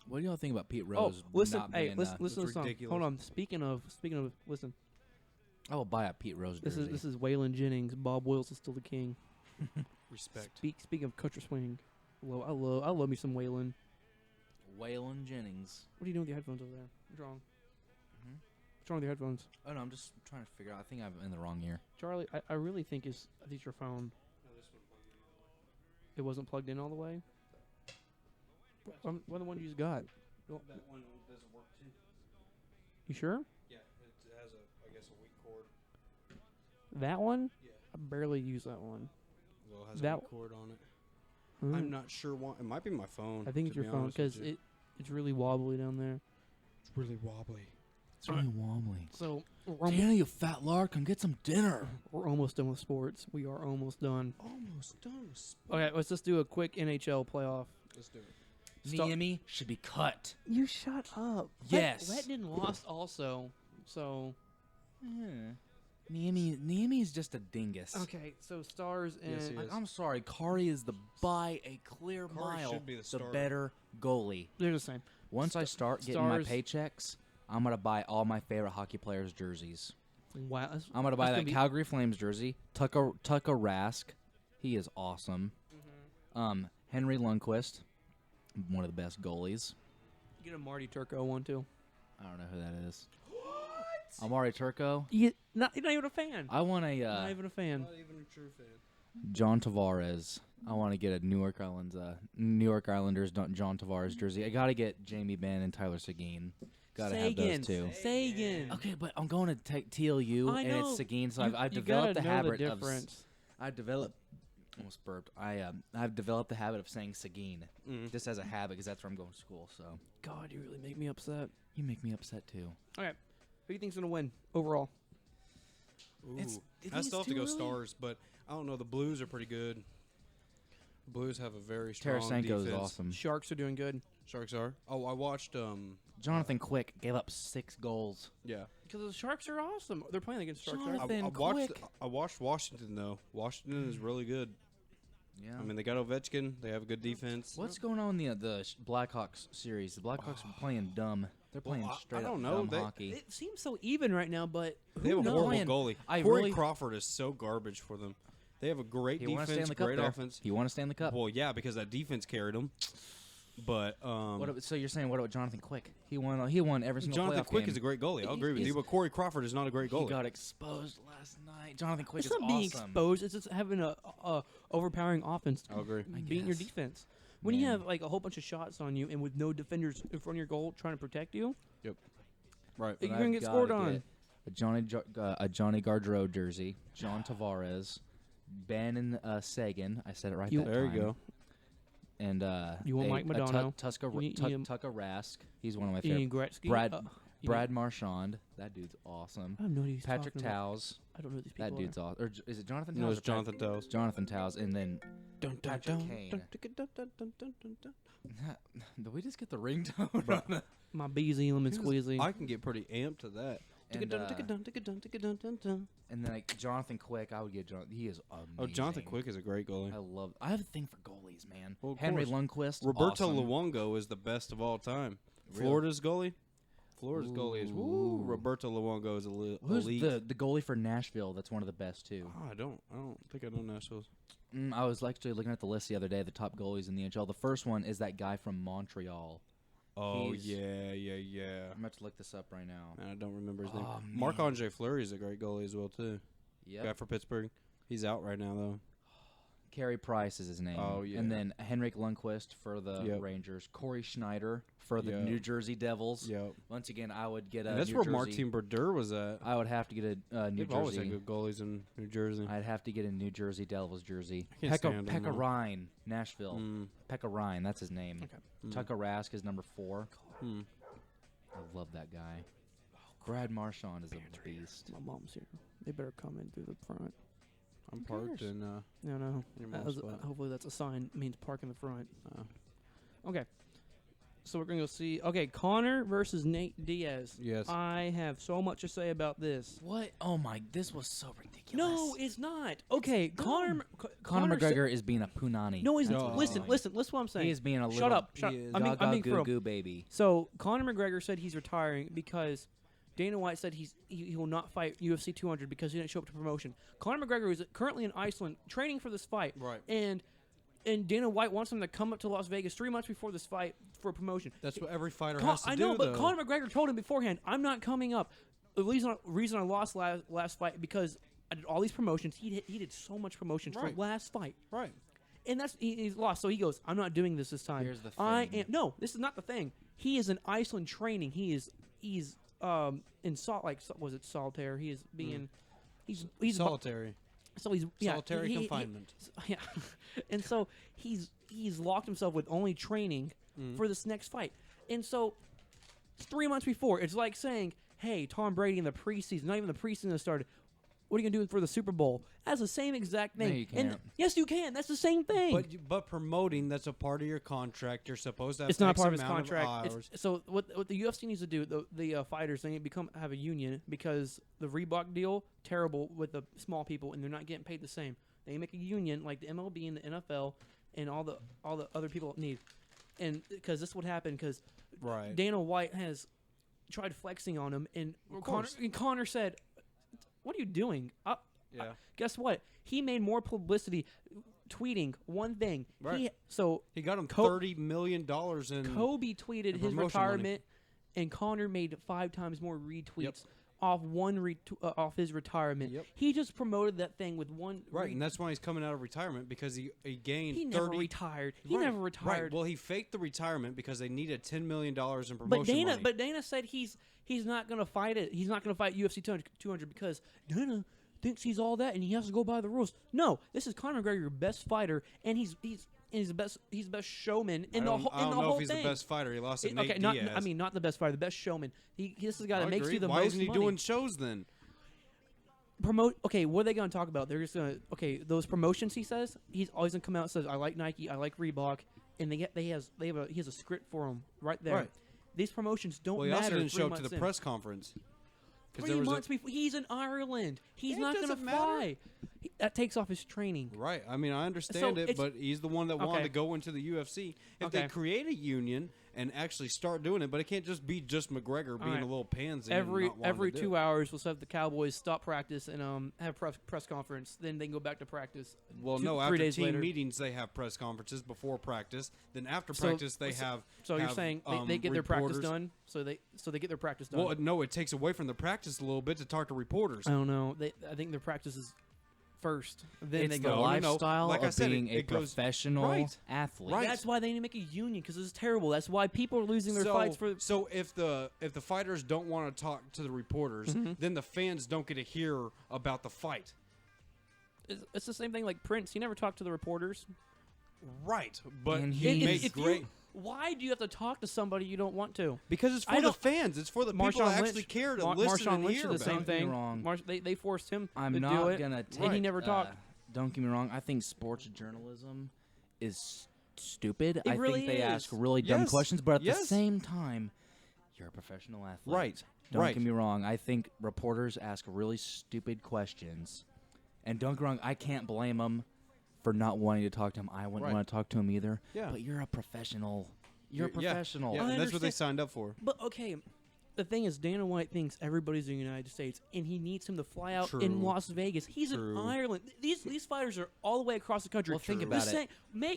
What do y'all think about Pete Rose?
listen,
not
hey,
being,
listen to
That's
the song.
ridiculous.
Hold on. Speaking of, listen.
I will buy a Pete Rose jersey.
This is Waylon Jennings. Bob Wills is still the king.
Respect.
Speaking of country swing, I love me some Waylon.
Waylon Jennings.
What are you doing with your headphones over there? What's wrong?
Mhm.
What's wrong with your headphones?
Oh no, I'm just trying to figure out. I think I'm in the wrong ear.
Charlie, I really think it's your phone. It wasn't plugged in all the way? What the one you just got?
That one doesn't work too.
You sure?
Yeah, it has I guess a weak cord.
That one?
Yeah.
I barely use that one.
Well, it has
That
a weak cord on it.
Hmm.
I'm not sure why. It might be my phone.
I think it's
to
your
be
phone
honest with
because
you.
it's really wobbly down there.
It's really wobbly.
It's really wobbly.
So
Dana, you fat lard, come get some dinner.
we're almost done with sports. We are almost done.
Almost done.
Okay, let's just do a quick NHL playoff.
Let's do it.
Niemi should be cut.
You shut up.
Yes.
Letton lost also. So
Niemi is just a dingus.
okay, so Stars and
Yes, he is.
I'm sorry, Kari is by a clear
Kari
mile
should be the starter.
better goalie.
they're the same.
Once I start getting my
Stars-
paychecks, I'm gonna buy all my favorite hockey players' jerseys.
Wow,
I'm gonna buy
that's
that
be-
Calgary Flames jersey. Tucker Rask, he is awesome. Henry Lundqvist, one of the best goalies.
Get a Marty Turco one too.
I don't know who that is. Amari Turco.
You're not even a fan.
I want a
Not even a fan.
Not even a true fan.
John Tavares. I want to get a New York Islanders John Tavares jersey. I gotta get Jamie Benn and Tyler Seguin. Gotta have those two.
Sagan.
Okay, but I'm going to take TLU
I
and
know.
it's Seguin, so
You-
I've
you
developed
gotta
the
know
habit
difference.
I've developed. Almost burped. I've developed the habit of saying Seguin just as a habit because that's where I'm going to school. So
God, you really make me upset.
you make me upset too.
Okay, who do you think's gonna win overall?
Ooh.
It's- I think
I
it's
still have to
too
go
early.
Stars, but I don't know. The Blues are pretty good. The Blues have a very strong
Tarasenko
defense.
is awesome.
Sharks are doing good
Sharks are. Oh, I watched.
Jonathan Quick gave up 6 goals.
Yeah.
because the Sharks are awesome. They're playing against Sharks.
Jonathan-
Right?
Then
I watched.
Quick.
I watched Washington though. Washington is really good.
Yeah.
I mean, they got Ovechkin. They have a good defense.
What's going on in the Blackhawks series? The Blackhawks are playing dumb. They're playing straight
I
up
don't know.
dumb hockey.
It seems so even right now, but
They have a
who
horrible
knows?
goalie.
I
Corey
really-
Crawford is so garbage for them. They have a great
He won a
defense,
Stanley Cup
great
there.
offense.
He won a Stanley Cup.
Well, yeah, because that defense carried them. But
So you're saying what about Jonathan Quick? He won every single
Jonathan
playoff
Quick
game.
is a great goalie. I'll agree with
He's-
you, but Corey Crawford is not a great
He
goalie.
got exposed last night. Jonathan Quick
It's
is
not being
awesome.
exposed. It's just having a overpowering offense.
I'll agree.
Beating your
guess.
defense. When you
Man.
have like a whole bunch of shots on you and with no defenders in front of your goal trying to protect you,
Right.
you're
But
gonna
I've
get
gotta
scored on.
get a Johnny Gaudreau jersey, John Tavares, Bannon Sagan. I said it right that
There
time.
you go.
And
You want Mike Modano.
Tucka Rask. He's one of my
You need
favorites.
Gretzky.
Brad
you
Brad Marchand. That dude's awesome.
I have no idea who he's
Patrick
talking about.
Towles.
I don't know who these people
That dude's awesome. Or is it Jonathan Towles?
No, it's
or Pat-
Jonathan Towles.
Jonathan Towles. And then Patrick Kane.
Dun.
Did we just get the ringtone? on the-
My BZ Lemon Squeezy.
I can get pretty amped to that.
And then like Jonathan Quick, I would get John. He is amazing.
Oh, Jonathan Quick is a great goalie.
I have a thing for goalies, man.
Well, of
Henry
course.
Lundqvist.
Roberto
awesome.
Luongo is the best of all time.
Really?
Florida's goalie. Florida's goalie is
Ooh.
Roberto Luongo is
Who's
elite.
the goalie for Nashville? That's one of the best too.
Oh, I don't think I know Nashville's.
I was actually looking at the list the other day. The top goalies in the NHL. The first one is that guy from Montreal.
Oh
He's-
yeah.
I'm about to look this up right now.
I don't remember his name.
Oh, man.
Marc-Andre Fleury is a great goalie as well too. Guy
Yep.
for Pittsburgh. He's out right now though.
Carey Price is his name.
Oh, yeah.
And then Henrik Lundqvist for the
Yep.
Rangers. Corey Schneider for the
Yep.
New Jersey Devils.
Yep.
Once again, I would get a
And that's
New
where
Jersey.
Martin Brodeur was at.
I would have to get a New
They've always had
Jersey.
good goalies in New Jersey.
I'd have to get a New Jersey Devils jersey.
I can't stand 'em,
Pekka
though.
Ryan, Nashville.
Mm,
Pekka Ryan, that's his name.
Okay.
Tucka Rask is number 4.
mm.
I love that guy. Brad Marchand is a beast.
My mom's here. They better come in through the front.
I'm
Who
parked
cares?
in
No.
your
That
mom's
was-
spot.
hopefully that's a sign. Means park in the front.
Oh.
Okay. So we're gonna go see. Okay, Connor versus Nate Diaz.
Yes.
I have so much to say about this.
What? Oh my! This was so ridiculous.
No, it's not. Okay, Conor
Conor
sa-
McGregor is being a punani.
No, he's
No.
not. Listen. Listen what I'm saying.
He is being a
Shut
little.
up. Shut.
He is.
I'm being for
Gaga
real.
goo baby.
So Conor McGregor said he's retiring because Dana White said he will not fight UFC 200 because he didn't show up to promotion. Conor McGregor is currently in Iceland training for this fight,
Right.
and Dana White wants him to come up to Las Vegas 3 months before this fight for a promotion.
That's what every fighter has to
I
do.
know, but
though.
Conor McGregor told him beforehand, "I'm not coming up." The reason I lost last fight because I did all these promotions. He did so much promotions
Right.
for last fight.
Right.
And he's lost. So he goes, "I'm not doing this time."
Here's the
I
thing.
am no. This is not the thing. He is in Iceland training. He's in was it Solitaire? He is being he's
Solitary.
so he's
Solitary
he-
confinement.
yeah, and so he's locked himself with only training for this next fight. And so 3 months before, it's like saying, "Hey, Tom Brady in the preseason, not even the preseason has started. What are you gonna do for the Super Bowl?" That's the same exact thing.
No, you
And
can't.
yes, you can. That's the same thing.
But promoting, that's a part of your contract. You're supposed to have
It's not
X
part of his
amount
contract.
hours.
So what the UFC needs to do, the fighters, they need to have a union because the Reebok deal terrible with the small people and they're not getting paid the same. They make a union like the MLB and the NFL and all the other people need, and because this would happen because
Right.
Dana White has tried flexing on him and
course.
Connor said, "What are you doing?"
Yeah.
Guess what? He made more publicity tweeting one thing.
Right.
So
He got him
Co-
$30 million in.
Kobe tweeted
and
his
promotion
retirement, and Connor made 5 times more retweets
Yep.
off off his retirement.
Yep.
He just promoted that thing with one.
Right, and that's why he's coming out of retirement because he gained
he
30.
never retired. He
Right,
never
Right.
retired.
Well, he faked the retirement because they needed $10 million in promotion money.
But Dana said he's not going to fight it. He's not going to fight UFC 200 because Dana thinks he's all that and he has to go by the rules. No, this is Conor McGregor, your best fighter, and he's the best showman in
I
the
don't,
whole
I don't
in the
know
whole
if he's
thing.
the best fighter. He lost to Nate
Okay,
Diaz.
not the best fighter, the best showman. This is the guy that
I
makes
agree.
you the
Why
most
isn't he
money.
doing shows then?
Promote. Okay, what are they going to talk about? They're just going to those promotions. He says he's always going to come out and says I like Nike, I like Reebok, and he has a script for them right there.
Right.
These promotions don't
Well, he
matter.
also didn't
3
show up to
months
the
in.
press conference. 'Cause
3
there was
months before. He's in Ireland. He's
It
not going to
doesn't matter.
fly. That takes off his training.
Right. I mean, I understand it,
it's-
but he's the one that wanted
Okay.
to go into the UFC. If they
Okay.
create a union and actually start doing it, but it can't just be just McGregor being
right.
a little pansy. and
Every
not wanting to do
2
it.
hours, we'll have the Cowboys stop practice and have press conference. Then they can go back to practice.
Well,
3
no. After
days
team
later.
meetings, they have press conferences before practice. Then after
So-
practice, they
so-
have.
So you're
have,
saying they get their practice
reporters.
done? So they get their practice done.
Well, no, it takes away from the practice a little bit to talk to reporters.
I don't know. I think their practice is first. Then
It's
they
the
go.
No, no, no.
lifestyle
Like I
of
said,
being
it
a
goes-
professional
Right.
athlete.
Right.
That's why they need to make a union because this is terrible. That's why people are losing their
so,
fights for.
so if the fighters don't want to talk to the reporters,
Mm-hmm.
then the fans don't get to hear about the fight.
It's the same thing like Prince. He never talked to the reporters.
Right, but
And
he
he-
makes
If
great
you- why do you have to talk to somebody you don't want to?
because it's
I
for the
don't-
fans. It's for the people
Marshawn
that actually
Lynch,
care to
Mar-
listen
Marshawn
and
Lynch
hear
did the
about
same
it.
Don't get me
thing.
wrong.
They forced him
I'm
to
not
do it,
gonna
and he
take,
never talked.
Don't get me wrong. I think sports journalism is stupid.
It
I
really
think they ask
is.
really dumb
Yes,
questions, but at the
yes.
same time, you're a professional athlete.
Right,
Don't
right.
get me wrong. I think reporters ask really stupid questions, and don't get me wrong. I can't blame them for not wanting to talk to him. I wouldn't
Right.
want to talk to him either.
Yeah.
But you're a professional. You're a
Yeah,
professional.
Yeah,
I
and that's what they
understand.
signed up for.
But okay, the thing is, Dana White thinks everybody's in the United States, and he needs him to fly out in
True.
Las Vegas. He's in
True.
Ireland. These fighters are all the way across the country.
Well, think
True.
about
Just
it.
saying,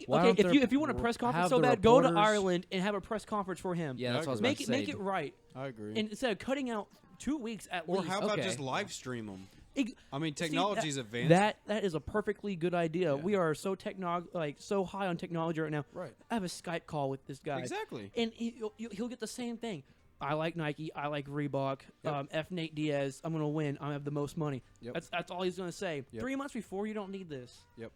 Why
okay,
don't
if you want a press conference
have
so
the
bad, go to
reporters-
Ireland and have a press conference for him.
Yeah, that's what I was
make
about
it
to say.
make it right.
I agree.
And instead of cutting out 2 weeks at
or
least.
how about
Okay.
just live stream them?
Ex-
I mean,
See,
technology's advanced.
That is a perfectly good idea.
Yeah.
We are so so high on technology right now.
Right.
I have a Skype call with this guy.
Exactly.
And he'll get the same thing. I like Nike. I like Reebok.
Yep.
F Nate Diaz. I'm gonna win. I have the most money.
Yep.
That's all he's gonna say.
Yep.
3 months before, you don't need this.
Yep.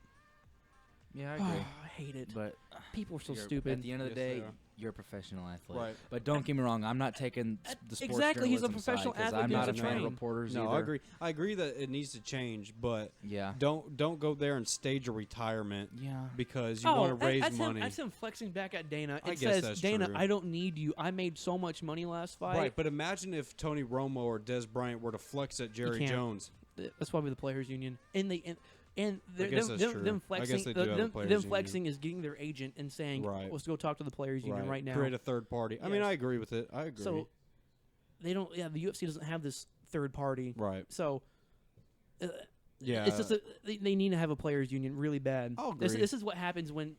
Yeah, I
Oh,
agree.
I hate it.
But
People are so
you're-
stupid.
At the end of the
Yes, they
day,
are.
you're a professional athlete.
Right.
But don't get me wrong. I'm not taking the sports
Exactly, he's a
journalism
professional
side 'cause
athlete
I'm
who
not
has
a
to
fan of
train.
reporters
No,
either.
I agree. I agree that it needs to change, but
Yeah.
don't go there and stage a retirement
Yeah.
because you want to raise
that's
money.
That's him flexing back at Dana.
I
It
guess
says,
that's
Dana,
true.
I don't need you. I made so much money last fight.
Right, but imagine if Tony Romo or Des Bryant were to flex at Jerry
can't.
Jones.
That's probably the players' union. And
guess that's true.
them
I guess
flexing,
they do have a
them
players'
them
union.
flexing is getting their agent and saying,
Right.
let's go talk to the players' union right now.
Create a third party. I mean,
Yes.
I agree with it. I agree.
So they don't. Yeah, the UFC doesn't have this third party.
right.
So
Yeah.
it's just they need to have a players' union really bad.
I'll
This,
agree.
this is what happens when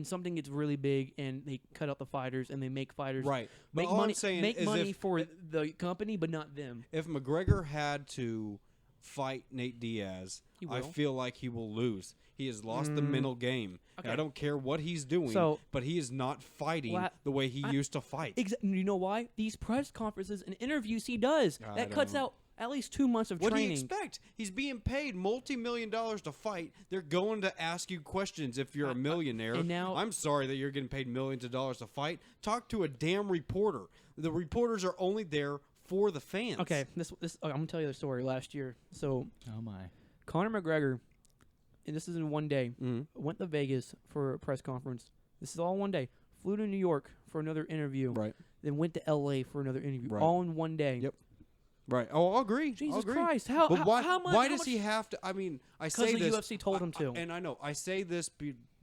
something gets really big and they cut out the fighters and they make fighters
right. But
make
all
money
I'm saying
make
is
money
if,
for the company but not them.
if McGregor had to fight Nate Diaz,
He
I
will.
feel like he will lose. He has lost the mental game. And I
Okay.
don't care what he's doing,
So-
but he is not fighting
Well,
the way he
I-
used to fight.
You know why? These press conferences and interviews he does
I
that cuts
don't-
out at least 2 months of
What do you
training.
expect? He's being paid multi-million dollars to fight. They're going to ask you questions if you're a millionaire.
and now-
I'm sorry that you're getting paid millions of dollars to fight. Talk to a damn reporter. The reporters are only there for the fans.
Okay, I'm gonna tell you the story. Last year, so
Oh my.
Conor McGregor, and this is in one day,
Mhm.
went to Vegas for a press conference. This is all one day. Flew to New York for another interview.
Right.
Then went to LA for another interview.
Right.
All in one day.
Yep. Right. Oh, I'll agree.
Jesus
I'll agree.
Christ! How?
But why?
how much?
why
how
does
much-
he have to? I mean, I
'Cause
say
the
this.
UFC told him to.
And I know I say this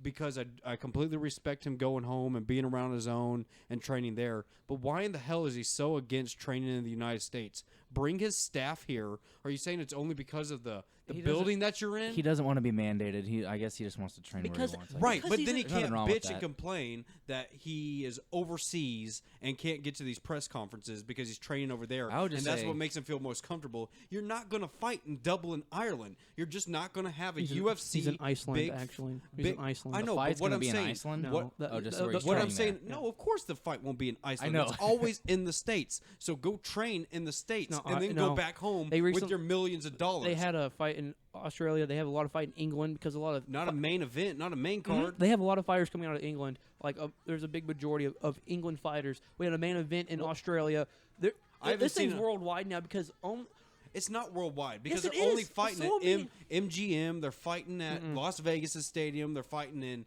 because I completely respect him going home and being around his own and training there. But why in the hell is he so against training in the United States? Bring his staff here. Are you saying it's only because of the
He
building that you're in?
He doesn't want to be mandated. I guess he just wants to train
Because-
where he wants. I
Right,
guess.
but
he's
then he
a-
There's nothing
can't
wrong with
bitch and
that.
complain that he is overseas and can't get to these press conferences because he's training over there.
I would just
and that's
say-
what makes him feel most comfortable. You're not going to fight in Dublin, Ireland. You're just not going to have a
He's in-
UFC.
He's in Iceland,
big,
actually. He's
big,
in Iceland.
I know,
Fight's
but what
gonna
I'm
be in
saying,
Iceland?
No,
what,
the-
Oh, just
the-
where he's
the-
what I'm
training
saying,
there.
no, of course the fight won't be in Iceland.
know.
It's always in the States. So go train in the States
No,
and then
no.
go back home
They
with
recent-
your millions of dollars.
They had a fight in Australia. They have a lot of fight in England because a lot of
not a main event, not a main
Mhm.
card.
They have a lot of fighters coming out of England. Like there's a big majority of England fighters. We had a main event in Australia.
I haven't
This thing's
seen a-
worldwide now because
It's not worldwide because
Yes,
they're
it
only
is.
fighting
So
at MGM. They're fighting at Las Vegas' stadium. They're fighting in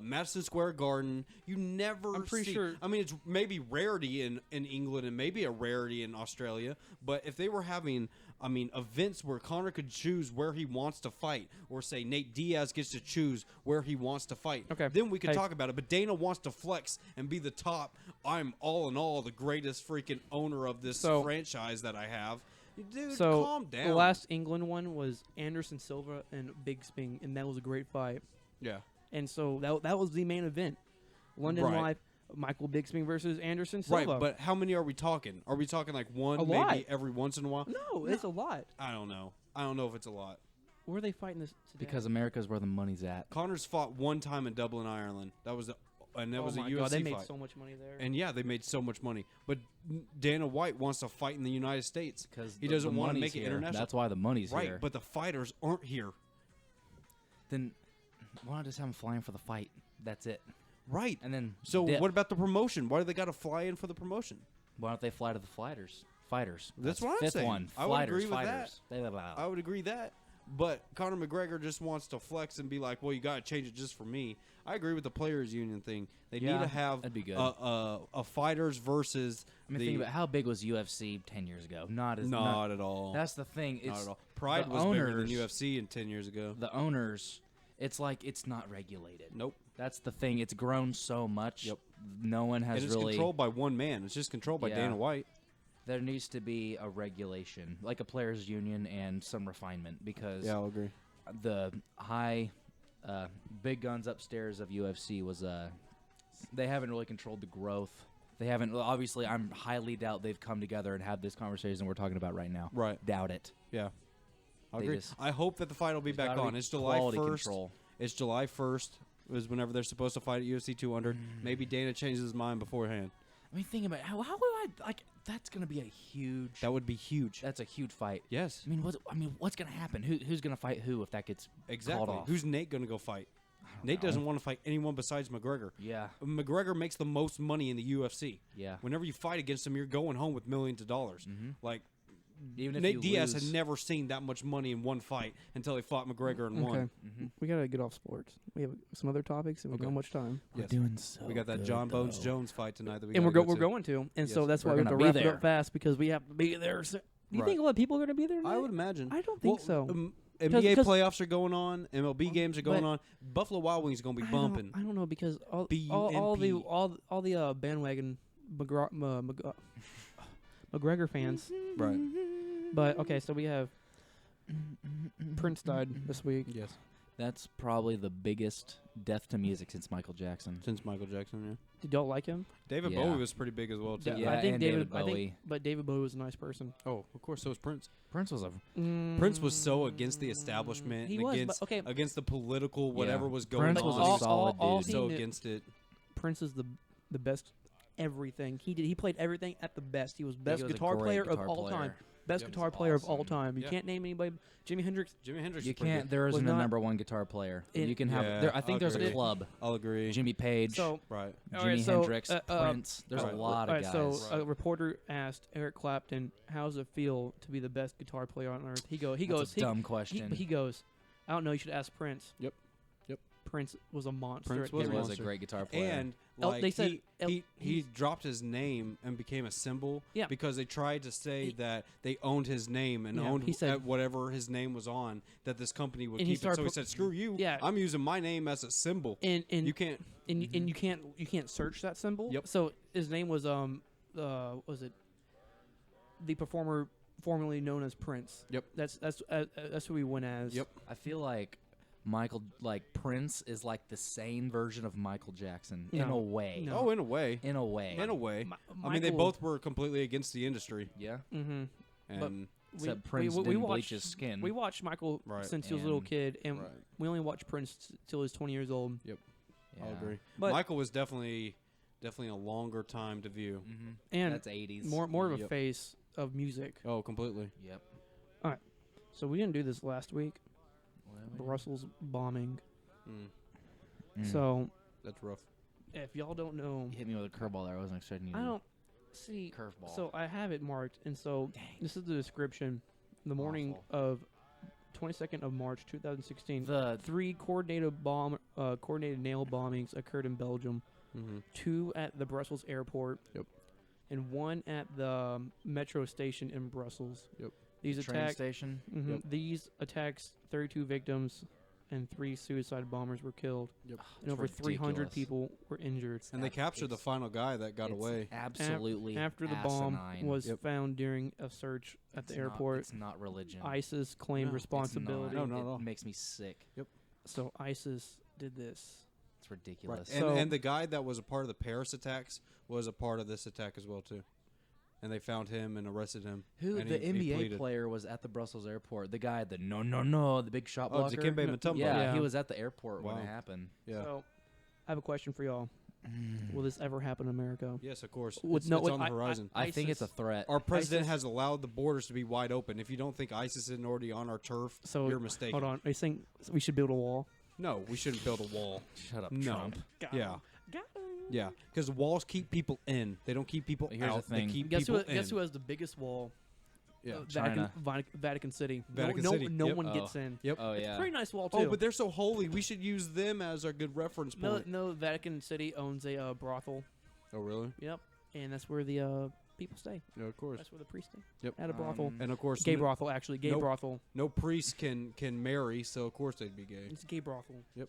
Madison Square Garden. You never
I'm pretty
see.
sure-
I mean, it's maybe rarity in England and maybe a rarity in Australia. But if they were having, events where Conor could choose where he wants to fight, or say Nate Diaz gets to choose where he wants to fight,
Okay.
then we could
Hey.
talk about it. But Dana wants to flex and be the top. I'm all in all the greatest freaking owner of this
So-
franchise that I have. Dude,
So
calm down.
the last England one was Anderson Silva and Bisping, and that was a great fight.
Yeah.
And so that was the main event. London
Right.
Live, Michael Bisping versus Anderson Silva.
Right, but how many are we talking? Are we talking like one,
A
maybe
lot.
every once in a while?
no, it's a lot.
I don't know. I don't know if it's a lot.
Where are they fighting this today?
Because America's where the money's at.
Connor's fought one time in Dublin, Ireland. That was a
my
UFC
God, they made
fight.
so much money there.
And yeah, they made so much money. But Dana White wants to fight in the United States
Because
he doesn't want to make it international.
That's why the money's
right,
here.
but the fighters aren't here.
Then why not just have them flying for the fight? That's it.
Right.
And then
So
dip.
what about the promotion? Why do they got to fly in for the promotion?
Why don't they fly to the fighters? Fighters.
That's what I'm
fifth
saying.
one.
I would
Fighters,
agree with that.
fighters. Blah, blah, blah.
I would agree that. But Conor McGregor just wants to flex and be like, well, you got to change it just for me. I agree with the players' union thing. They
Yeah,
need to have
that'd be good.
a fighters versus
I mean, think about how big was UFC 10 years ago? Not
not at all.
That's the thing. It's
Not at all. Pride
the
was bigger than
owners-
UFC 10 years ago.
The owners, it's like it's not regulated.
Nope.
That's the thing. It's grown so much.
Yep.
No one has
And it's
really.
controlled by one man. It's just controlled by
Yeah.
Dana White.
There needs to be a regulation, like a players' union, and some refinement because
I'll agree.
the high, big guns upstairs of UFC was they haven't really controlled the growth. They haven't. Obviously, I'm highly doubt they've come together and had this conversation we're talking about right now.
Right.
Doubt it.
Yeah. I
They
agree.
just-
I hope that the fight will be
There's
back
gotta
on.
be
It's July
quality
1st.
control.
It's July 1st. Was whenever they're supposed to fight at UFC 200. Maybe Dana changes his mind beforehand.
I mean, think about it. How would I like? That's gonna be a huge.
That would be huge.
That's a huge fight.
Yes.
I mean, what's gonna happen? Who's gonna fight who if that gets
Exactly.
called off?
Who's Nate going to go fight? Nate doesn't want to fight anyone besides McGregor.
Yeah,
McGregor makes the most money in the UFC.
yeah.
Whenever you fight against him, you're going home with millions of dollars. Like
Even if
Nate
you
Diaz
lose,
had never seen that much money in one fight until he fought McGregor and
Okay.
won.
We got to get off sports. We have some other topics, and we don't have much time.
we're
Yes.
doing so.
We got that
good,
John Bones
though.
Jones fight tonight that we
And we're
gotta go
we're
to.
going to, and so
Yes.
that's why
We're
we have to
gonna
wrap
be
it up
there.
fast because we have to be there. So, do you
Right.
think a lot of people are going to be there?
I
tonight?
would imagine.
I don't think so.
NBA
'cause-
playoffs are going on. MLB games are going
but-
on. Buffalo Wild Wings are going to be bumping.
I don't know because all
B-U-M-P.
the bandwagon McGregor fans.
Right.
But okay, so we have Prince died this week.
Yes.
That's probably the biggest death to music since Michael Jackson.
Since Michael Jackson, yeah.
Did y'all like him?
David
Yeah.
Bowie was pretty big as well too.
Yeah,
I think
and
David.
David Bowie.
But David Bowie was a nice person.
Oh, of course, so was Prince.
Prince was a
Prince was so against the establishment
He
and
was, but
against
okay.
against the political whatever was going
Prince
on.
was a
all-
solid
all
dude.
he
so
knew-
against it.
Prince is the best everything. He played everything at the best. He was
He
best
was a
guitar
great
player
guitar
of all
player.
time. Best
Yep.
guitar player of all
awesome.
time. You
Yeah.
can't name anybody. Jimi Hendrix.
Jimi Hendrix.
You
is pretty
can't.
good.
There
Was
isn't a
not-
number one guitar player.
It-
You can have.
Yeah,
There, I think
I'll
there's a
agree.
club.
I'll agree.
Jimmy Page,
So
Right.
all
Jimi
right, so,
Hendrix, Prince. There's
right.
a lot
all
of
right,
guys.
so a reporter asked Eric Clapton, "How does it feel to be the best guitar player on earth?" He
That's
goes,
a dumb question.
he goes, "I don't know. You should ask Prince."
Yep.
Prince was a monster.
Prince
at
was
he
a
guitar.
was a
monster.
great guitar player.
And
El-
like
they said
he
he's-
dropped his name and became a symbol
Yeah.
because they tried to say that they owned his name and
Yeah,
owned
he said-
at whatever his name was on that this company would
And he
keep it. So
started
he
pro-
said, "Screw you!
Yeah.
I'm using my name as a symbol.
and
You can't."
and you can't search that symbol.
Yep.
So his name was was it the performer formerly known as Prince?
Yep.
That's who he went as.
Yep.
I feel like Prince is like the sane version of Michael Jackson in
No.
a way.
No.
Oh, in a way.
In a way.
In a way.
Mi-
I mean, they
Michael-
both were completely against the industry,
Yeah.
Mm-hmm.
and
Except Prince didn't bleach his skin.
We watched Michael
Right.
since he was a little
And-
kid, and
right.
we only watched Prince till he was 20 years old.
Yeah.
I'll agree.
But-
Michael was definitely a longer time to view.
Mm-hmm.
And
That's 80s.
more of a
Yep.
face of music.
Oh, completely.
Yep.
So we didn't do this last week.
What
Brussels bombing.
Mm,
So
that's rough.
if y'all don't know,
You hit me with a curveball there. I wasn't expecting you to
I don't see.
curveball.
So I have it marked, and so
Dang.
this is the description the morning
Awful.
of 22nd of March 2016,
The
3 coordinated nail bombings occurred in Belgium.
Mm-hmm.
2 at the Brussels airport.
Yep.
And 1 at the metro station in Brussels.
Yep.
These
train
attacks.
station.
Yep.
These attacks, 32 victims and 3 suicide bombers were killed.
Yep.
And over 300
ridiculous.
people were injured.
And they captured the final guy that got
It's
away.
Absolutely.
After the
asinine.
bomb was
Yep.
found during a search at the
It's not-
airport,
it's not religion.
ISIS claimed
No, it's
responsibility.
No, not at all.
It makes me sick.
So ISIS did this.
It's ridiculous.
And,
So-
and the guy that was a part of the Paris attacks was a part of this attack as well too. And they found him and arrested him.
Who
and
the
he
NBA
pleaded.
player was at the Brussels airport? The guy, the the big shot
Oh,
blocker.
Dikembe Mutombo.
Yeah,
Yeah.
he was at the airport when
Wow.
it happened.
Yeah.
So I have a question for y'all. Will this ever happen in America?
Yes, of course.
With
It's,
no-
it's
with
on the
I-
horizon.
I think it's a
ISIS.
threat.
Our president
ISIS-
has allowed the borders to be wide open. If you don't think ISIS isn't already on our turf,
So
you're mistaken.
hold on. Are you saying we should build a wall?
No, we shouldn't build a wall.
Shut up,
No.
Trump.
Yeah. Yeah, because walls keep people in. They don't keep people
Here's the
out.
thing.
They keep
Guess
people
who? Guess
in.
who has the biggest wall?
Yeah.
Vatican City.
Vatican
no,
City,
No
yep.
one
Oh.
gets in.
Yep.
Oh
It's
yeah.
a pretty nice wall too.
Oh, but they're so holy. We should use them as our good reference
no,
point.
no. Vatican City owns a brothel.
Oh, really?
Yep, and that's where the people stay.
Yeah, of course.
That's where the priests stay.
Yep.
At a brothel.
And of course,
Gay brothel, actually. Gay
Nope.
brothel.
no priest can marry, so of course they'd be gay.
It's a gay brothel.
Yep.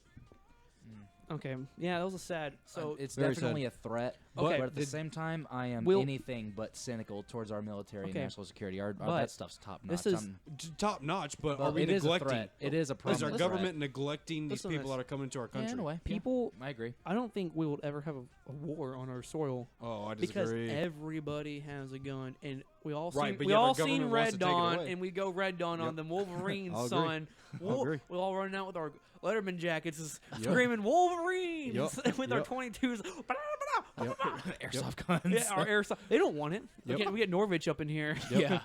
Okay. Yeah, that was a sad. So
it's
Very
definitely a threat.
Okay.
But at the
Did-
same time, I am
Will-
anything but cynical towards our military and
Okay.
national security. Our
But
that stuff's top notch.
this is-
Top notch, but
Well,
are we
it is a
neglecting?
threat. It is a
Is
problem.
our government neglecting these
Listen to
people
this.
that are coming into our
Yeah,
country?
in a way.
people.
I agree.
I don't think we will ever have a war on our soil
Oh, I
because
disagree.
everybody has a gun, and we all
Right,
seen
but
we
yet our
all seen
government wants to
Red
take it
Dawn,
away.
and we go Red Dawn on
Yep.
them Wolverine
I'll agree.
son.
I'll agree.
We all run out with our Letterman jackets,
Yep.
screaming Wolverine with our
Yep.
22s.
Yep.
Airsoft guns.
Yeah, our airsoft. They don't want it.
Yep.
We get Norwich up in here.
Yeah.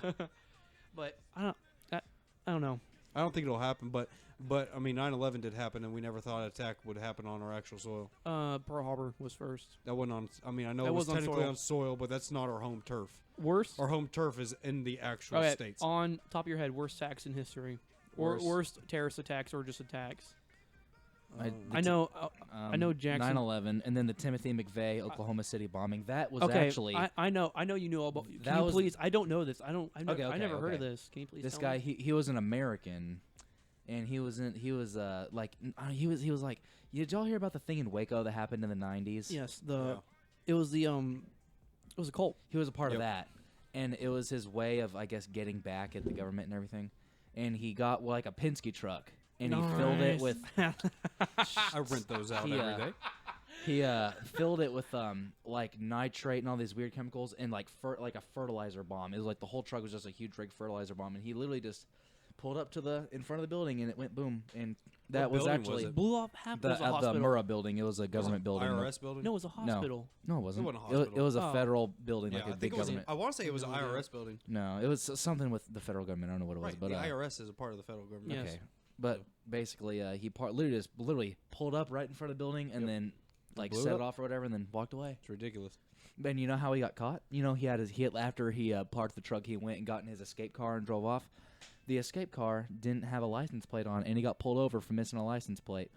But I don't know.
I don't think it'll happen, but I mean, 9/11 did happen, and we never thought an attack would happen on our actual soil.
Pearl Harbor was first.
That wasn't on. I mean, I know
That
it was
was on
technically
soil.
on soil, but that's not our home turf.
Worst.
Our home turf is in the actual
Okay,
states.
on top of your head, worst attacks in history, or
Worst.
worst terrorist attacks, or just attacks.
I
I know. I know Jackson.
9/11, and then the Timothy McVeigh Oklahoma City bombing. That was
Okay,
actually
I know you know about. Can
That
you
was-
please? I don't know this. I don't.
Okay,
I never heard of
okay.
this. Can you please?
this
tell
guy.
Me?
He was an American, and he was like he was like. Did y'all hear about the thing in Waco that happened in the 90s?
Yes.
Yeah.
It was the It was a cult.
He was a part of
Yep.
that, and it was his way of, I guess, getting back at the government and everything. And he got like a Penske truck, and he filled it
Nice.
with
I rent those out
He,
every day.
he filled it with like nitrate and all these weird chemicals and like like a fertilizer bomb. It was like the whole truck was just a huge rig fertilizer bomb, and he literally just pulled up to the in front of the building, and it went boom. And that was
building was
actually
it?
Blew off half. It
the
was a hospital.
Murrah building. It was a government building.
IRS building.
No, it was a hospital.
No, it wasn't.
wasn't a
It
hospital.
was a
Oh.
federal building,
Yeah,
like
I
a
think
big
it was.
government.
I want to say it was an
No idea.
IRS building.
No, it was something with the federal government. I don't know what it was,
Right,
but
the IRS is a part of the federal government.
Yes.
okay. But basically, he literally pulled up right in front of the building and
Yep.
then like
Blew
set
it
it off or whatever, and then walked away.
It's ridiculous.
And you know how he got caught? You know, after he parked the truck, he went and got in his escape car and drove off. The escape car didn't have a license plate on, and he got pulled over for missing a license plate.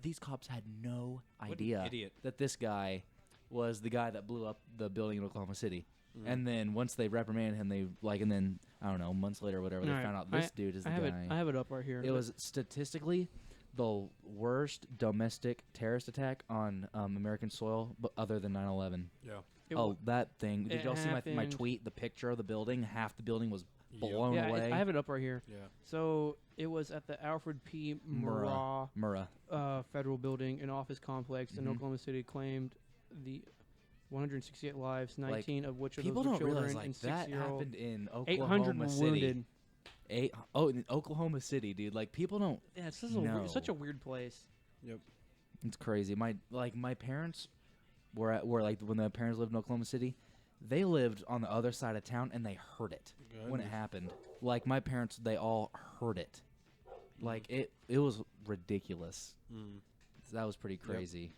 These cops had no
What an
idea
idiot.
that this guy was the guy that blew up the building in Oklahoma City.
Mm-hmm.
And then once they reprimanded him, and then I don't know, months later or whatever, they
Alright,
found out this dude is the
I have
guy.
it. I have it up right here.
It was statistically the worst domestic terrorist attack on American soil, but other than 9/11.
Yeah.
That thing! Did
it
y'all see my
happened-
tweet? The picture of the building. Half the building was
Yep.
blown
Yeah,
away.
I have it up right here.
Yeah.
So it was at the Alfred P. Murrah
Murrah.
Federal Building and Office Complex in
Mhm.
Oklahoma City claimed the 168 lives,
Like,
19 of which of
People
those were
don't
children
realize like
and
that
6-year-old.
happened in
800
Oklahoma
were
City.
wounded.
In Oklahoma City, dude. Like people don't.
Yeah, it's
No.
such a weird place.
Yep.
It's crazy. My parents were like when the parents lived in Oklahoma City, they lived on the other side of town and they heard it when it happened. Like my parents, they all heard it. Like it was ridiculous.
Mm.
So that was pretty crazy.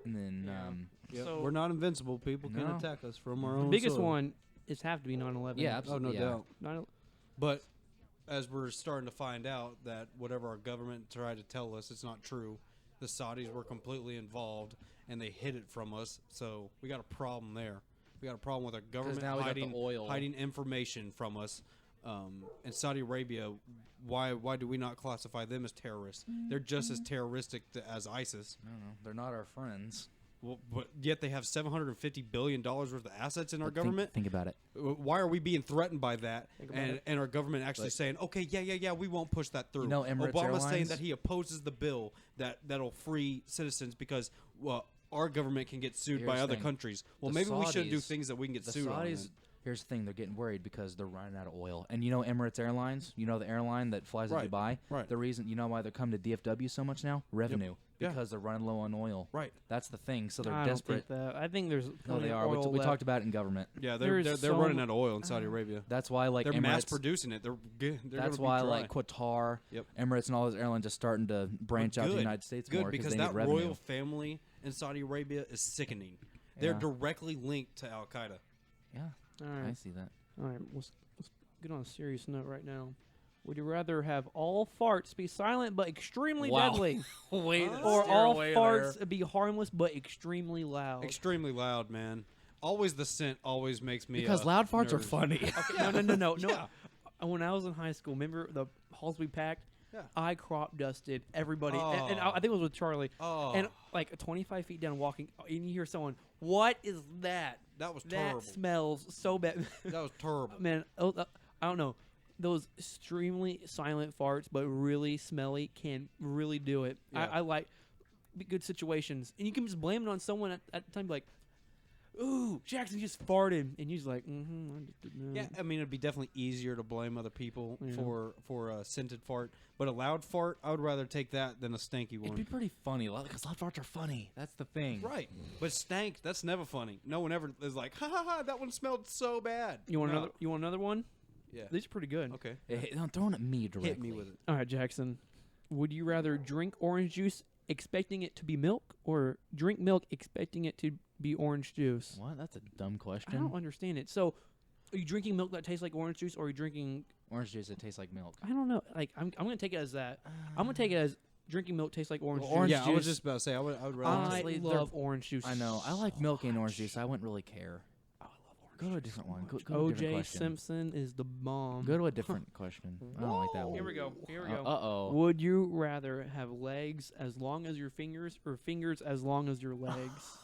And then
Yeah.
Yep.
So-
We're not invincible. People can
No.
attack us from our
The
own
biggest
soil.
one is have to be 9/11.
yeah,
Oh,
absolutely.
no
yeah.
doubt.
9/11.
But as we're starting to find out that whatever our government tried to tell us, it's not true. The Saudis were completely involved, and they hid it from us. So we got a problem there. We got a problem with our government
now we got the oil.
hiding information from us. And Saudi Arabia, why do we not classify them as terrorists? They're just as terroristic as ISIS.
I don't know. They're not our friends.
Well, but yet they have $750 billion worth of assets in our government.
Think about it.
Why are we being threatened by that?
about
And our government actually saying, okay, yeah, we won't push that through.
You know, Emirates
Obama's saying
Airlines?
that he opposes the bill that'll free citizens because, well, our government can get sued
Here's
by
the
other
thing.
countries. Well,
The
maybe we shouldn't do
Saudis-
things that we can get
The
sued on.
Saudis,
then.
here's the thing, they're getting worried because they're running out of oil. And you know Emirates Airlines, you know the airline that flies
Right,
to Dubai?
right.
The reason, you know why they're coming to DFW so much now? Revenue.
Yeah.
Because they're running low on oil.
Right.
That's the thing. So they're
I
desperate.
don't think that. I think there's
No,
plenty
they
of
are.
oil
We
left.
talked about it in government.
Yeah,
There's
they're
so
running
mu-
out of oil in Saudi Arabia.
That's why, like,
They're
Emirates,
mass producing it. They're
that's
gonna
why,
be dry.
like, Qatar,
Yep.
Emirates, and all those airlines are starting to branch out to the United States
Good,
more
because
they
that
need revenue.
royal family in Saudi Arabia is sickening. They're
Yeah.
directly linked to Al Qaeda.
Yeah,
All
I
right,
see that.
all right. Let's get on a serious note right now. Would you rather have all farts be silent but extremely
Wow.
deadly,
Wait,
or all farts be harmless but extremely loud?
Extremely loud, man. Always the scent always makes me
Because loud farts are
nervous.
funny.
Okay, no.
Yeah.
When I was in high school, remember the halls we packed?
Yeah.
I crop dusted everybody, and I think it was with Charlie.
Oh,
And like 25 feet down, walking, and you hear someone, "What is that?
that was
That
terrible.
smells so bad."
That was terrible.
Man, I don't know. Those extremely silent farts, but really smelly, can really do it.
Yeah.
I like good situations, and you can just blame it on someone at the time, like, "Ooh, Jackson just farted," and you're just like, "Mm-hmm." I just did that."
Yeah, I mean, it'd be definitely easier to blame other people
Yeah.
for a scented fart, but a loud fart, I would rather take that than a stanky
It'd
one.
be pretty funny because loud farts are funny. That's the thing.
Right, but stank, that's never funny. No one ever is like, ha ha ha, that one smelled so bad.
You want
No.
another? You want another one?
Yeah.
These are pretty good.
Okay.
Don't throw it at me directly.
Hit me with it.
All right, Jackson. Would you rather drink orange juice expecting it to be milk, or drink milk expecting it to be orange juice?
What? That's a dumb
I
question.
don't understand it. So, are you drinking milk that tastes like orange juice, or are you drinking?
Orange juice that tastes like milk.
I don't know. Like, I'm gonna take it as that. I'm gonna take it as drinking milk tastes like orange
Well,
juice.
orange
Yeah, I was
juice-
just about to say, I would rather.
Honestly,
I
they're-
love orange juice.
I know. I like milk and orange juice. I wouldn't really care.
Oh, I love orange
Go to a
juice
different
so
one.
much.
Go to a different
O.J.
question.
Simpson is the bomb.
Go to a different question. I don't like that one.
Here we go. Here we go.
Uh-oh.
Would you rather have legs as long as your fingers, or fingers as long as your legs?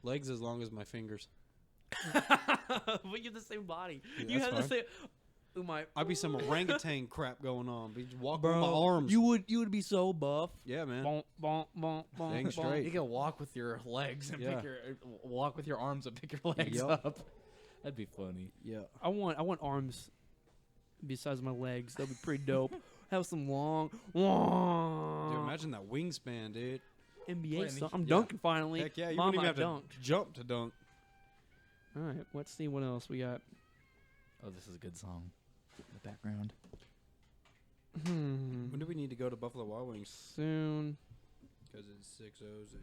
Legs as long as my fingers.
But you have the same body.
Yeah,
You
that's
have the
fine.
same. Oh my,
I'd be some orangutan crap going on. Be just walking
bro,
with my arms.
you would be so buff.
Yeah, man.
Bonk, bonk, bonk, bonk,
Dang
bonk.
straight.
You can walk with your legs and
Yeah.
walk with your arms and pick your legs
Yup.
up. That'd be funny.
Yeah.
I want arms besides my legs. That'd be pretty dope. Have some long,
Dude, imagine that wingspan, dude.
NBA
Playing
stuff.
the-
I'm
yeah.
dunking finally.
Heck yeah, you
Mama,
wouldn't even
I
have
dunked.
to jump to dunk.
All right, let's see what else we got.
Oh, this is a good song. The background.
Hmm.
When do we need to go to Buffalo Wild Wings?
Soon.
Because it's 6:06.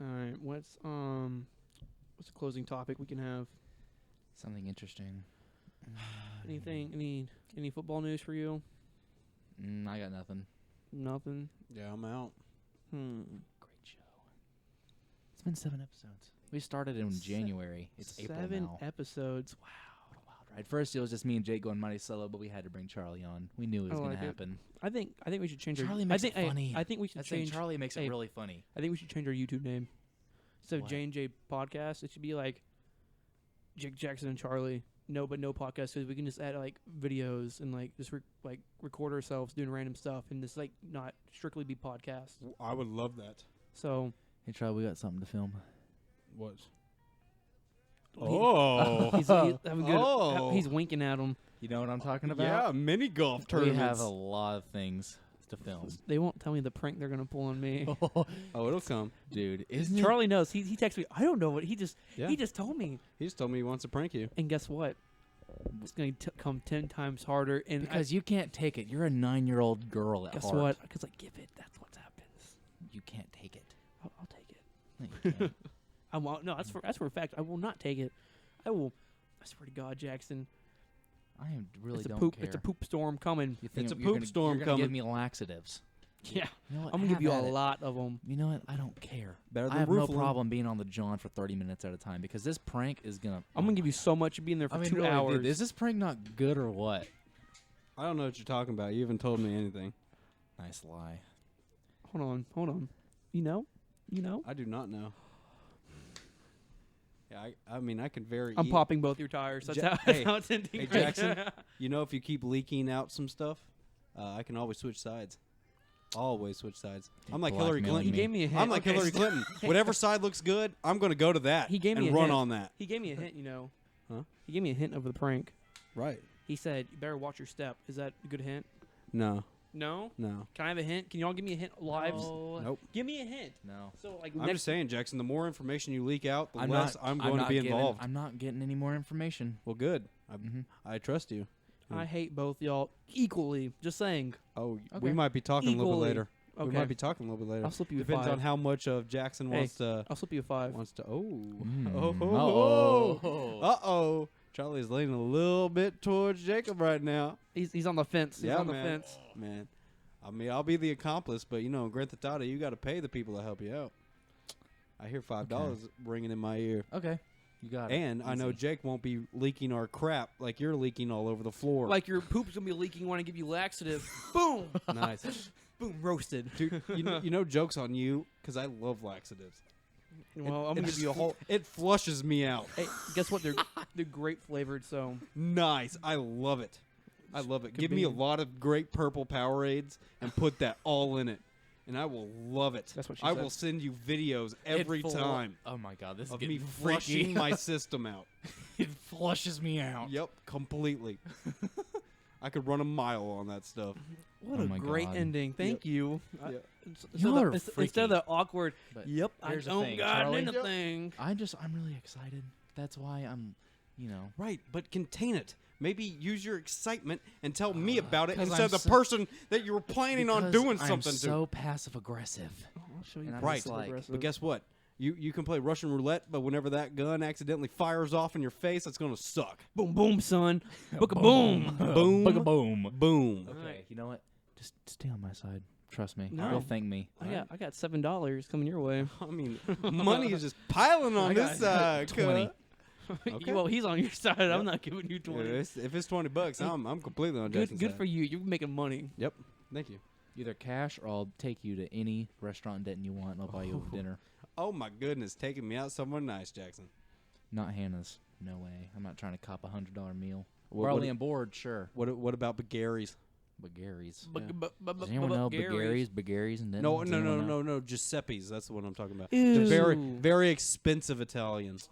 All right. What's a closing topic we can have?
Something interesting.
Anything? Any football news for you?
I got nothing.
Nothing.
Yeah, I'm out.
Great show. It's been 7 episodes. We started in January. It's April
7
now.
episodes. Wow.
What a wild ride. First, it was just me and Jake going mighty solo, but we had to bring Charlie on. We knew it was
I
going
like
to
it.
happen.
I think we should change
Charlie
our.
makes
I think,
it funny.
I think we should
That's saying
change.
Charlie makes it
hey,
really funny.
I think we should change our YouTube name. Instead of
What?
J&J Podcast, it should be like Jake Jackson and Charlie. No, but no podcast, because we can just add like videos and like just record ourselves doing random stuff and just like not strictly be podcasts.
I would love that.
So
Hey, Charlie, we got something to film.
What?
he-
Oh.
he's having good.
Oh.
He's winking at him.
You know what I'm talking about?
Yeah, mini golf
We
tournaments.
have a lot of things to film.
They won't tell me the prank they're gonna pull on me.
Oh, it'll come.
Dude, isn't it?
Charlie knows. He texted me. I don't know what he just
Yeah.
he just told me.
He just told me he wants to prank you.
And guess what? It's gonna come 10 times harder. And
Because you can't take it. You're a 9-year-old girl at
guess
heart.
what? Because I give it. That's what happens.
You can't take it.
I'll take it.
No, you can't.
I won't. No, that's for a fact. I will not take it. I will. I swear to God, Jackson.
I really don't
poop.
care.
It's a poop storm coming.
You think
It's a
you're
poop
gonna,
storm
you're gonna
coming.
Give me laxatives.
Yeah,
You know what?
I'm gonna give you a
Have at it.
lot of them.
You know what? I don't care.
Better than
I have no
Roofalin.
problem being on the John for 30 minutes at a time because this prank is gonna.
I'm gonna give you so much. You'll be in there for
I mean,
2
really,
hours.
dude, is this prank not good or what?
I don't know what you're talking about. You haven't told me anything.
Nice lie.
Hold on. You know?
I do not know. Yeah, I mean, I can very.
I'm popping both your tires. That's how,
Hey,
how it's ending.
hey,
right
Jackson.
now.
You know, if you keep leaking out some stuff, I can always switch sides. Always switch sides. I'm like Hillary
Blackmailing
He
Clinton.
me.
gave me a hint.
I'm like
Okay,
Hillary Clinton. Whatever side looks good, I'm going to go to that
He gave me
and
a
run
hint.
on that.
He gave me a hint,
Huh?
He gave me a hint over the prank.
Right.
He said, you better watch your step. Is that a good hint?
No.
No?
No.
Can I have a hint? Can y'all give me a hint lives?
No.
Nope.
Give me a hint.
No.
So, like,
I'm
next
just saying, Jackson, the more information you leak out, the
I'm
less
not,
I'm going to
not
be
getting-
involved.
I'm not getting any more information.
Well, good.
Mhm.
I trust you.
I hate both y'all equally. Just saying.
Oh,
Okay.
we might be talking a little bit
Equally.
later. We
Okay.
might be talking a little bit later.
I'll slip you
Depends
a 5.
on how much of Jackson
Hey.
wants to.
I'll slip you a 5.
Oh.
Uh-oh. Charlie's leaning a little bit towards Jacob right now.
He's on the fence. He's
Yeah,
on the
man.
fence.
Man, I mean, I'll be the accomplice, but, you know, Grand Theft Auto, you got to pay the people that help you out. I hear $5 ringing in my ear.
Okay. You got it.
And I know
Easy.
Jake won't be leaking our crap like you're leaking all over the floor.
Like your poop's gonna be leaking. Want to give you laxative? Boom,
Nice.
boom, roasted.
Dude, you know joke's on you because I love laxatives.
Well, I'm
It
gonna give you a
just-
whole.
It flushes me out.
Hey, guess what? They're grape flavored. So
Nice. I love it. I love it.
Could
Give me a
be.
lot of great purple Powerades and put that all in it. And I will love it.
That's what she
I
said.
will send you videos
It
every
full-
time
Oh my god, this is
of
getting
me
freaky.
flushing my system out.
It flushes me out.
Yep, completely. I could run a mile on that stuff.
what
Oh
a
my
great
God.
ending. Thank you.
Yep.
Y'all are
Instead
freaky.
of the awkward.
But
Yep, I
here's the
don't
thing,
got
Charlie.
anything.
I'm really excited. That's why I'm,
Right, but contain it. Maybe use your excitement and tell me about it
'Cause
instead
I'm
of the
so-
person that you were planning on
because
doing
I'm
something
so passive aggressive.
I'll show you.
And I'm
Right.
just like,
to. But guess what? You can play Russian roulette, but whenever that gun accidentally fires off in your face, that's going to suck.
boom, boom, son. Book a boom.
Boom.
Boom, boom.
Boom.
Okay,
Alright.
you know what? Just stay on my side. Trust me.
No.
You'll thank me.
I got $7 coming your way.
I mean, money is just piling on
I got
this side.
20.
Okay.
Well, he's on your side.
Yep.
I'm not giving you 20.
If it's $20, I'm completely on Jason's
Good
side.
for you. You're making money.
Yep. Thank you.
Either cash or I'll take you to any restaurant in Denton you want and I'll buy you a dinner.
Oh my goodness, taking me out somewhere nice, Jackson.
Not Hannah's. No way. I'm not trying to cop a $100 meal.
What-
We're
what-
only on board, sure.
What about Gary's?
But Gary's.
Does
Does anyone know Gary's and Denton?
No,
Does
no,
anyone
no,
know?
no, no. Giuseppe's. That's the one I'm talking about.
Ew.
The very expensive Italians.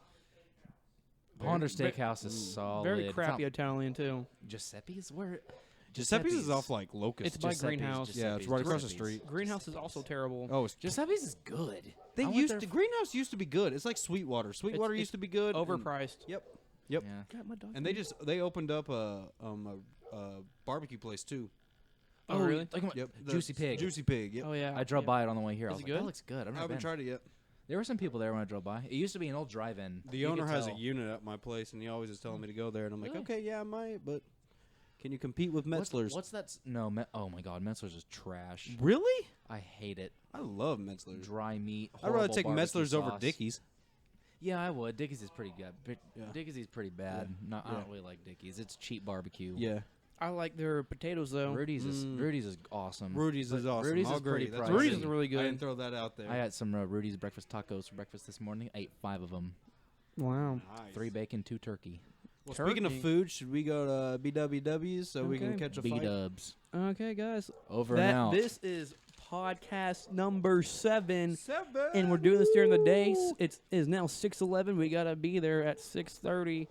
Ponder Steakhouse is solid.
Very
It's
crappy
not-
Italian too.
Giuseppe's? Where?
Giuseppe's is off like Locust.
It's by
Giuseppe's,
Greenhouse.
Yeah, it's right across the street.
Greenhouse is also terrible.
Oh, it's
Giuseppe's is good.
they
I went
used
there
to.
f-
Greenhouse used to be good. It's like Sweetwater. Sweetwater
it's
used to be good. and-
Overpriced.
Yep. Yep.
Yeah.
God, my dog.
And they opened up a barbecue place too.
Oh, really?
Like,
Yep. the
Juicy Pig.
Juicy Pig. Yep.
Oh yeah.
I drove
yeah.
by it on the way here. I
Is
was
it
like, that
good?
looks good. I've
I
never
haven't
been.
tried it yet.
There were some people there when I drove by. It used to be an old drive-in.
The
You could
owner has a
tell.
unit at my place, and he always is telling me to go there. And I'm like,
Really?
okay, yeah, I might, but can you compete with
What's-
Metzler's?
What's that? No. Oh my God, Metzler's is trash.
Really?
I hate it.
I love Metzler's.
Dry meat.
I'd rather
horrible
take
barbecue
Metzler's over
sauce.
Dickies.
Yeah, I would. Dickies is pretty good. But
Yeah.
Dickies is pretty bad. No, I
Yeah.
don't really like Dickies. It's cheap barbecue.
Yeah.
I like their potatoes though.
Rudy's is
Mm.
Rudy's is awesome.
Rudy's is
But
awesome.
Rudy's
I'll
is pretty
agree. That's
pricey.
Rudy's is really
I
good.
didn't throw that out there.
I had some Rudy's breakfast tacos for breakfast this morning. I ate 5 of them.
Wow.
Nice.
3 bacon, 2 turkey.
Well, speaking of
Turkey.
food, should we go to BWW's so we can
Okay.
catch a fight?
B-dubs.
Okay, guys.
Over and out.
This is podcast number 7.
7.
And we're doing this during the day. It is now 6:11. We gotta be there at 6:30.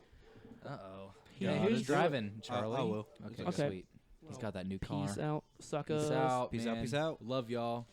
Uh-oh.
Yeah,
Yeah,
who's
who's driving, Charlie?
I will.
Okay,
Okay.
sweet. He's got that new car.
Peace out, suckers.
Peace out,
Peace out,
man.
peace out.
Love y'all.